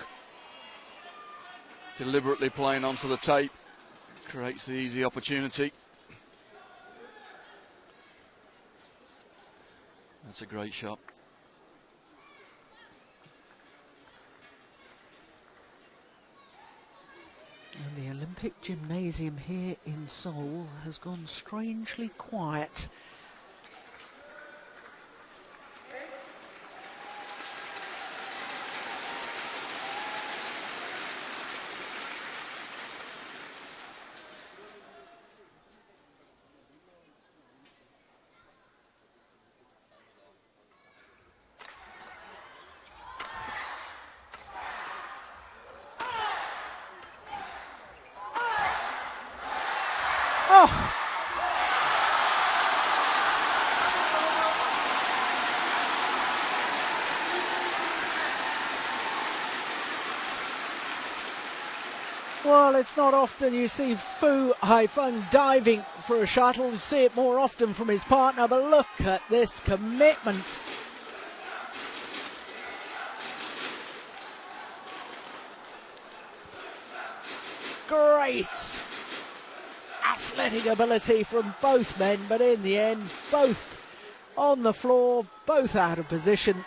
Deliberately playing onto the tape. Creates the easy opportunity. That's a great shot. And the Olympic Gymnasium here in Seoul has gone strangely quiet. Oh! Well, it's not often you see Fu Haifeng diving for a shuttle. You see it more often from his partner, but look at this commitment. Great athletic ability from both men, but in the end, both on the floor, both out of position.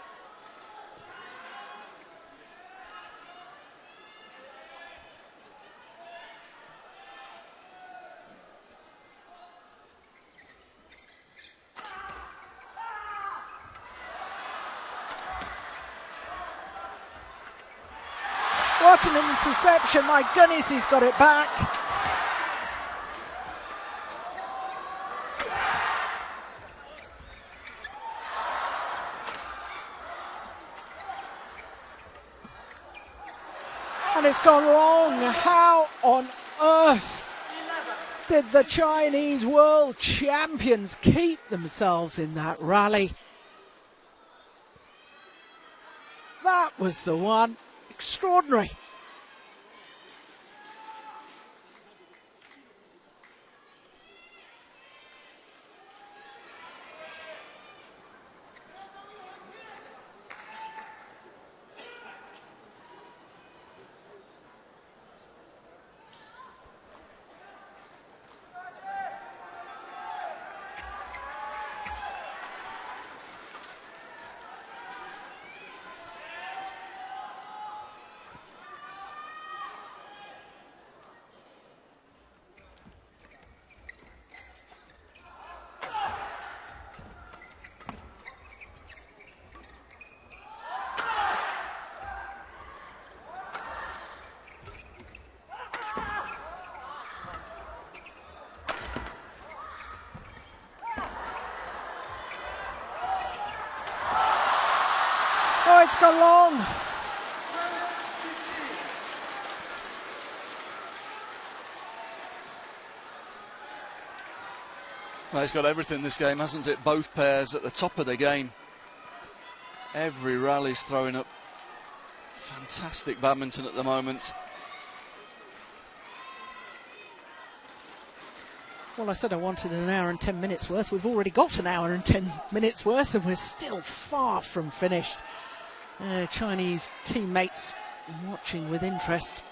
What an interception, my goodness, he's got it back. And it's gone wrong. How on earth did the Chinese world champions keep themselves in that rally? That was the one. Extraordinary. Oh, it's gone long. Well, it's got everything this game, hasn't it? Both pairs at the top of their game. Every rally's throwing up fantastic badminton at the moment. Well, I said I wanted an hour and 10 minutes worth. We've already got an hour and 10 minutes worth, and we're still far from finished. Chinese teammates watching with interest.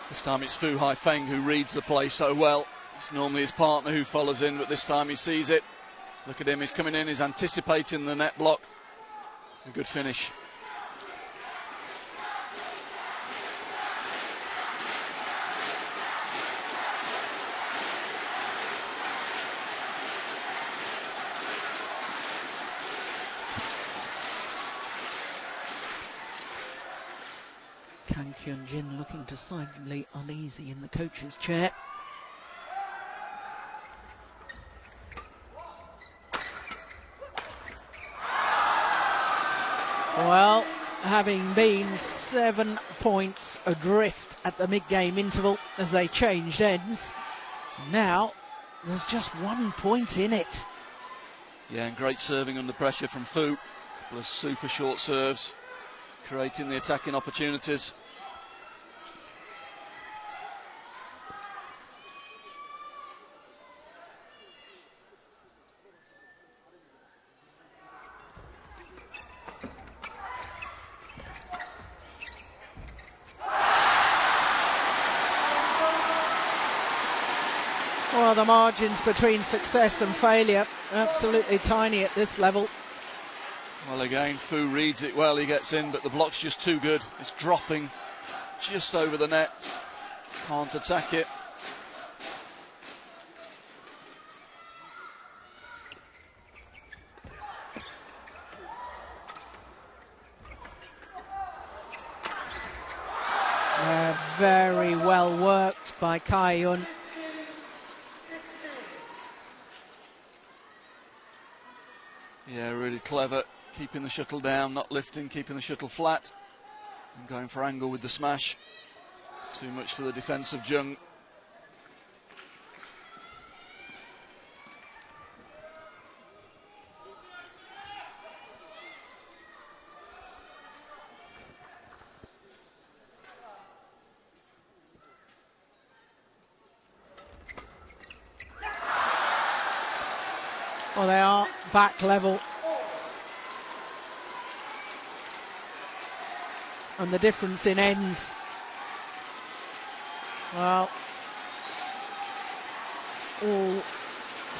This time it's Fu Haifeng who reads the play so well. It's normally his partner who follows in, but this time he sees it. Look at him, he's coming in, he's anticipating the net block. A good finish. Kang Kyun-jin looking decidedly uneasy in the coach's chair. Well, having been 7 points adrift at the mid-game interval as they changed ends, now there's just 1 point in it. Yeah, and great serving under pressure from Fu. A couple of super short serves, creating the attacking opportunities. Well, the margins between success and failure absolutely tiny at this level. Well, again, Fu reads it well, he gets in, but the block's just too good. It's dropping just over the net. Can't attack it. Very well worked by Kai-yun. Yeah, really clever. Keeping the shuttle down, not lifting, keeping the shuttle flat. And going for angle with the smash. Too much for the defence of Jung. Well, they are back level. And the difference in ends, well, all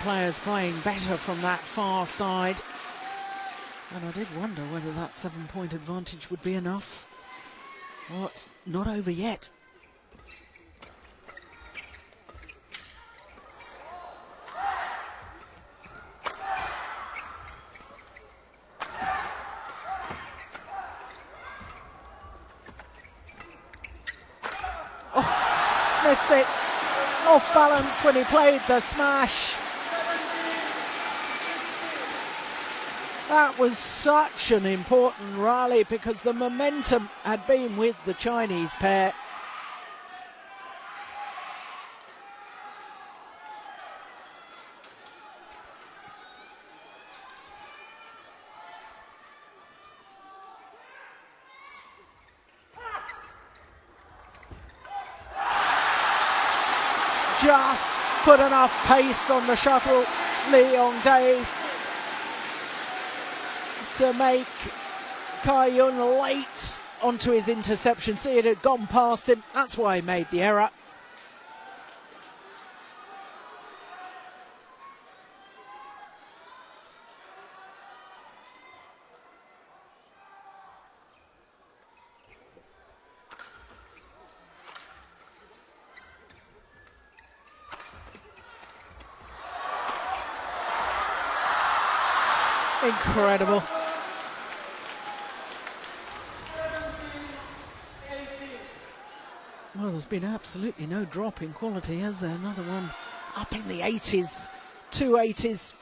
players playing better from that far side. And I did wonder whether that 7-point advantage would be enough. Well, it's not over yet. Missed it, off balance when he played the smash. That was such an important rally because the momentum had been with the Chinese pair. Just put enough pace on the shuttle, Lee Yong-dae, to make Cai Yun late onto his interception. See, it had gone past him. That's why he made the error. Incredible. Well, there's been absolutely no drop in quality, has there? Another one up in the 80s, 280s.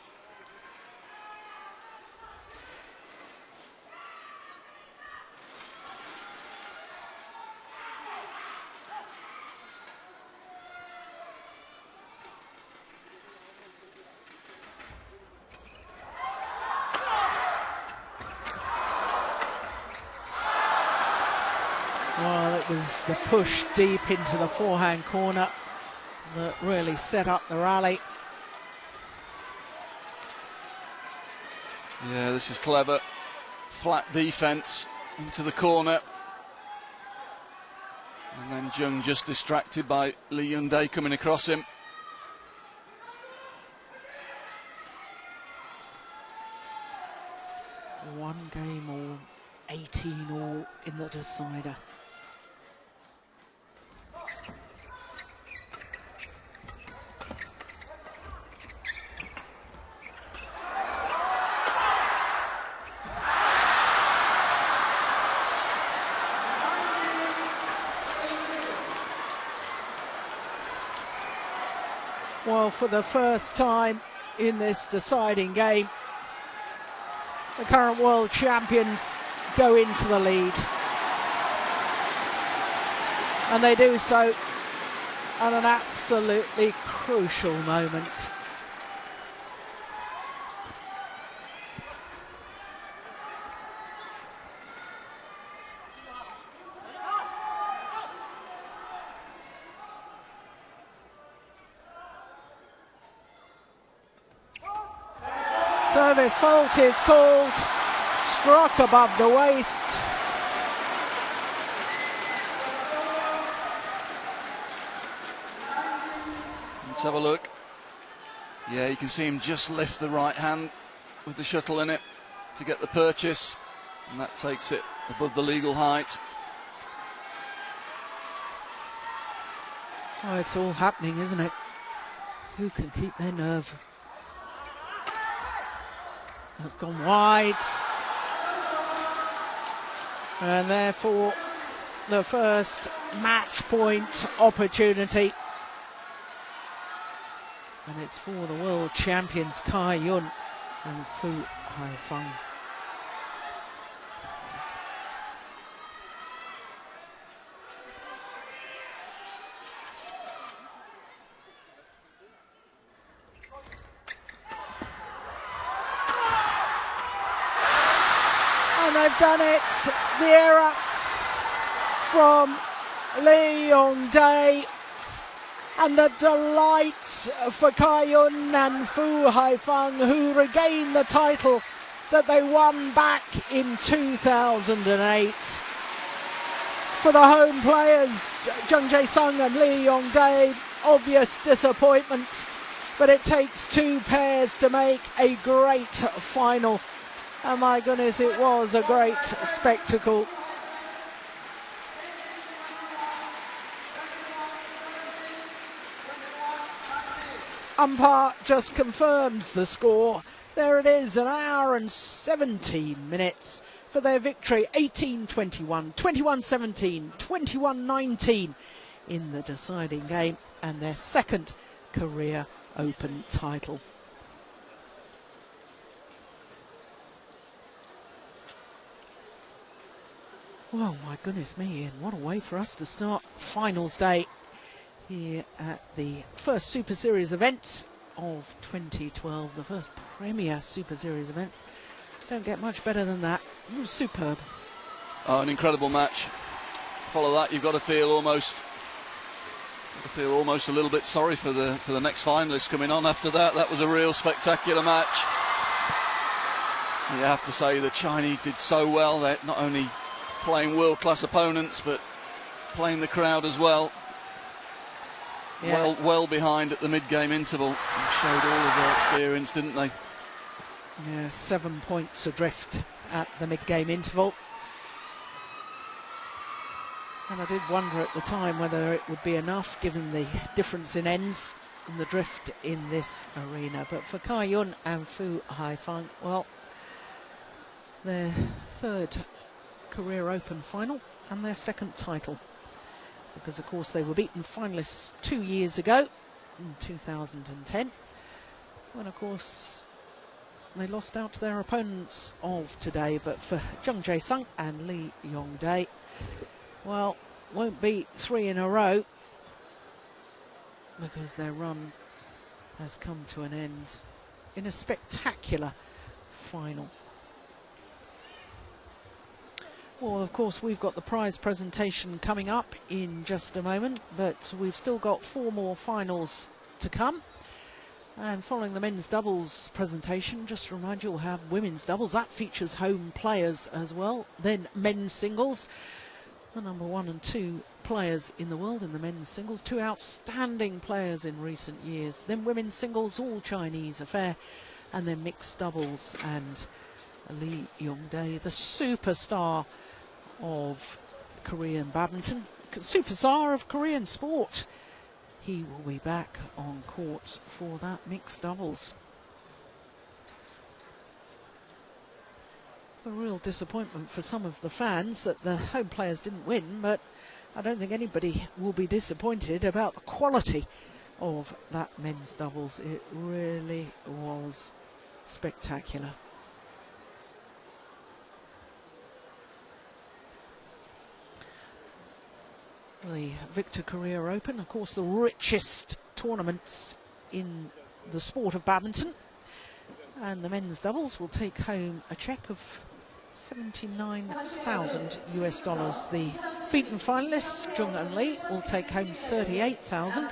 Well, it was the push deep into the forehand corner that really set up the rally. Yeah, this is clever. Flat defence into the corner. And then Jung just distracted by Lee Yong-dae coming across him. One game all, 18 all in the decider. Well, for the first time in this deciding game, the current world champions go into the lead. And they do so at an absolutely crucial moment. Service fault is called, struck above the waist. Let's have a look. Yeah, you can see him just lift the right hand with the shuttle in it to get the purchase, and that takes it above the legal height. Oh, it's all happening, isn't it? Who can keep their nerve? Has gone wide, and therefore the first match point opportunity, and it's for the world champions Cai Yun and Fu Hai Feng. They've done it. The error from Lee Yong-dae, And the delight for蔡赟and Fu Haifeng, who regained the title that they won back in 2008. For the home players, Zheng Jae-sung and Lee Yong-dae, obvious disappointment, but it takes two pairs to make a great final. And my goodness, it was a great spectacle. Umpire just confirms the score. There it is, 1 hour and 17 minutes for their victory, 18-21, 21-17, 21-19 in the deciding game, and their second Korea Open title. Well, my goodness me, Ian, what a way for us to start finals day here at the first Super Series event of 2012, the first Premier Super Series event. Don't get much better than that. It was superb. Oh, an incredible match. Follow that, you've got to feel almost a little bit sorry for the next finalists coming on after that. That was a real spectacular match. You have to say the Chinese did so well. They're not only playing world-class opponents, but playing the crowd as well. Yeah. Well behind at the mid-game interval. They showed all of their experience, didn't they? Yeah, 7 points adrift at the mid-game interval. And I did wonder at the time whether it would be enough, given the difference in ends and the drift in this arena. But for蔡赟and Fu Haifeng, well, their third Career Open final and their second title. Because, of course, they were beaten finalists 2 years ago, in 2010. When, of course, they lost out to their opponents of today. But for Zheng Jae-sung and Lee Yong-dae, well, won't be 3 in a row, because their run has come to an end in a spectacular final. Well, of course, we've got the prize presentation coming up in just a moment, but we've still got 4 more finals to come. And following the men's doubles presentation, just to remind you, we'll have women's doubles. That features home players as well. Then men's singles, the number 1 and 2 players in the world in the men's singles. 2 outstanding players in recent years. Then women's singles, all Chinese affair. And then mixed doubles, and Lee Yong-dae, the superstar of Korean badminton, superstar of Korean sport. He will be back on court for that mixed doubles. A real disappointment for some of the fans that the home players didn't win, but I don't think anybody will be disappointed about the quality of that men's doubles. It really was spectacular. The Victor Career Open, of course, the richest tournaments in the sport of badminton. And the men's doubles will take home a cheque of $79,000 US. The beaten finalists, Jung and Lee, will take home $38,000.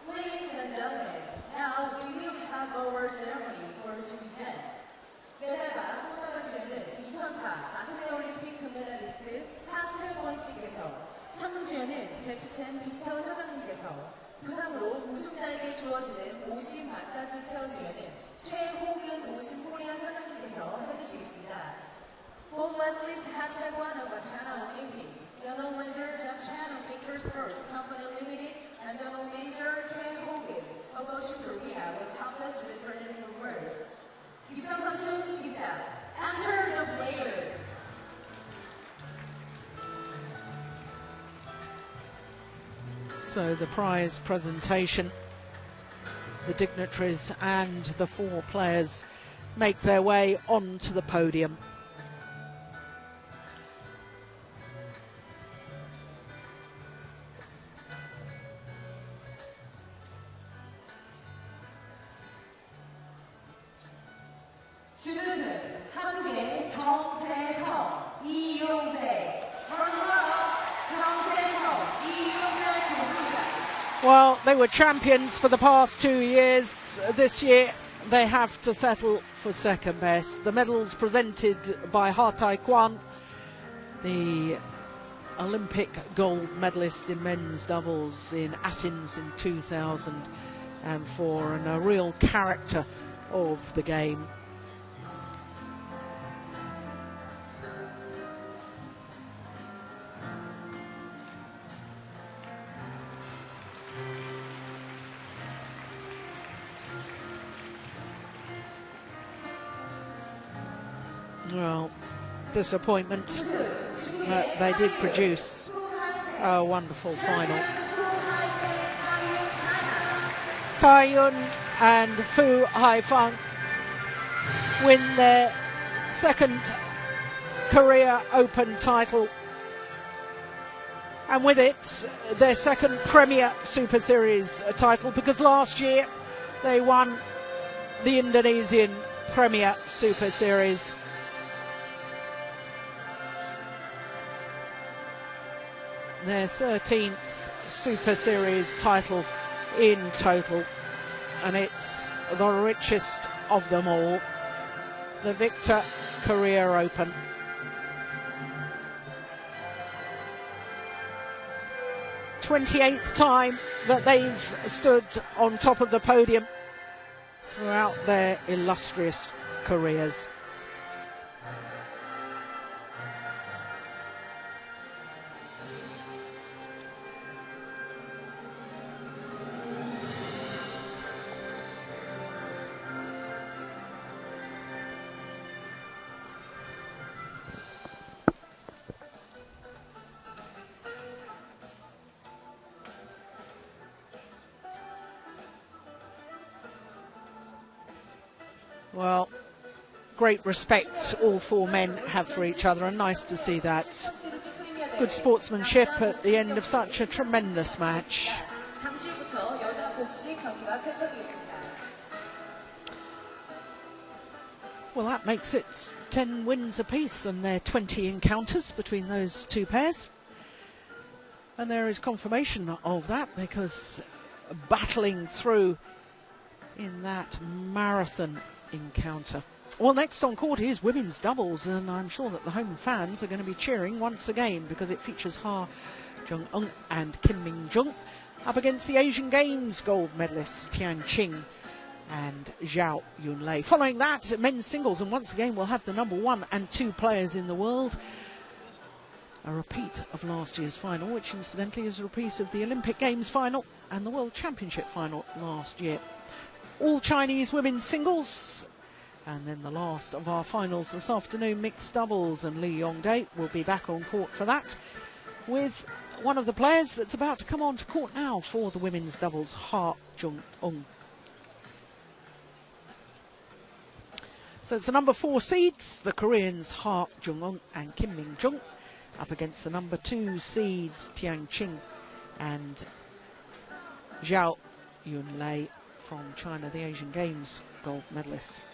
Ladies and gentlemen, now we will have our ceremony for this event. 게다가 꽃다발 수여는 2004 아테네 올림픽 금메달리스트 하트권 씨께서 상금 수여는 제프첸 빅터 사장님께서 부상으로 우승자에게 주어지는 오심 마사지 체어 수여는 최호근 오심 코리아 사장님께서 해주시겠습니다. Both medalists have taekwondo of China Olympic, General Manager of China Victor Sports Company Limited, and General Manager Choi Hogan of Ocean Korea will help us represent the words. 입상 선수 입장. Enter the players. So the prize presentation, the dignitaries and the 4 players make their way onto the podium. 한국의 정재석, 이용대. First of all, 정재석, Well, they were champions for the past 2 years. This year, they have to settle for second best. The medals presented by蔡赟, the Olympic gold medalist in men's doubles in Athens in 2004, and a real character of the game. Well, disappointment that they did produce a wonderful final.蔡赟and Fu Haifeng win their second Korea Open title, and with it their second Premier Super Series title, because last year they won the Indonesian Premier Super Series. Their 13th Super Series title in total, and it's the richest of them all, the Victor Korea Open. '28th time that they've stood on top of the podium throughout their illustrious careers. Well, great respect all four men have for each other, and nice to see that. Good sportsmanship at the end of such a tremendous match. Well, that makes it 10 wins apiece, and there are 20 encounters between those two pairs. And there is confirmation of that, because battling through in that marathon encounter. Well, next on court is women's doubles, and I'm sure that the home fans are going to be cheering once again, because it features Ha Jung-eun and Kim Min-jung up against the Asian Games gold medalists Tian Qing and Zhao Yunlei. Following that, men's singles, and once again we'll have the number 1 and 2 players in the world. A repeat of last year's final, which incidentally is a repeat of the Olympic Games final and the World Championship final last year. All Chinese women's singles, and then the last of our finals this afternoon, mixed doubles, and Lee Yong-dae will be back on court for that, with one of the players that's about to come on to court now for the women's doubles, Ha Jung-eun. So it's the number 4 seeds, the Koreans Ha Jung-eun and Kim Min-jung, up against the number 2 seeds Tian Qing and Zhao Yunlei from China, the Asian Games gold medalists.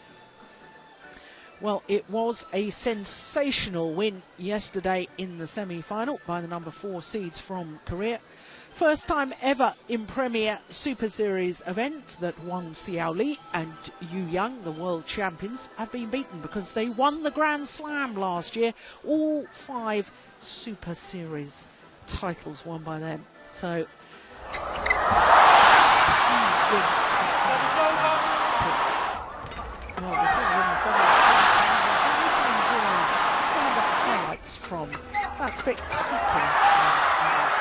Well, it was a sensational win yesterday in the semi-final by the number 4 seeds from Korea. First time ever in Premier Super Series event that Wang Xiaoli and Yu Yang, the world champions, have been beaten, because they won the Grand Slam last year. All 5 Super Series titles won by them. So some of the highlights from that spectacular men's doubles.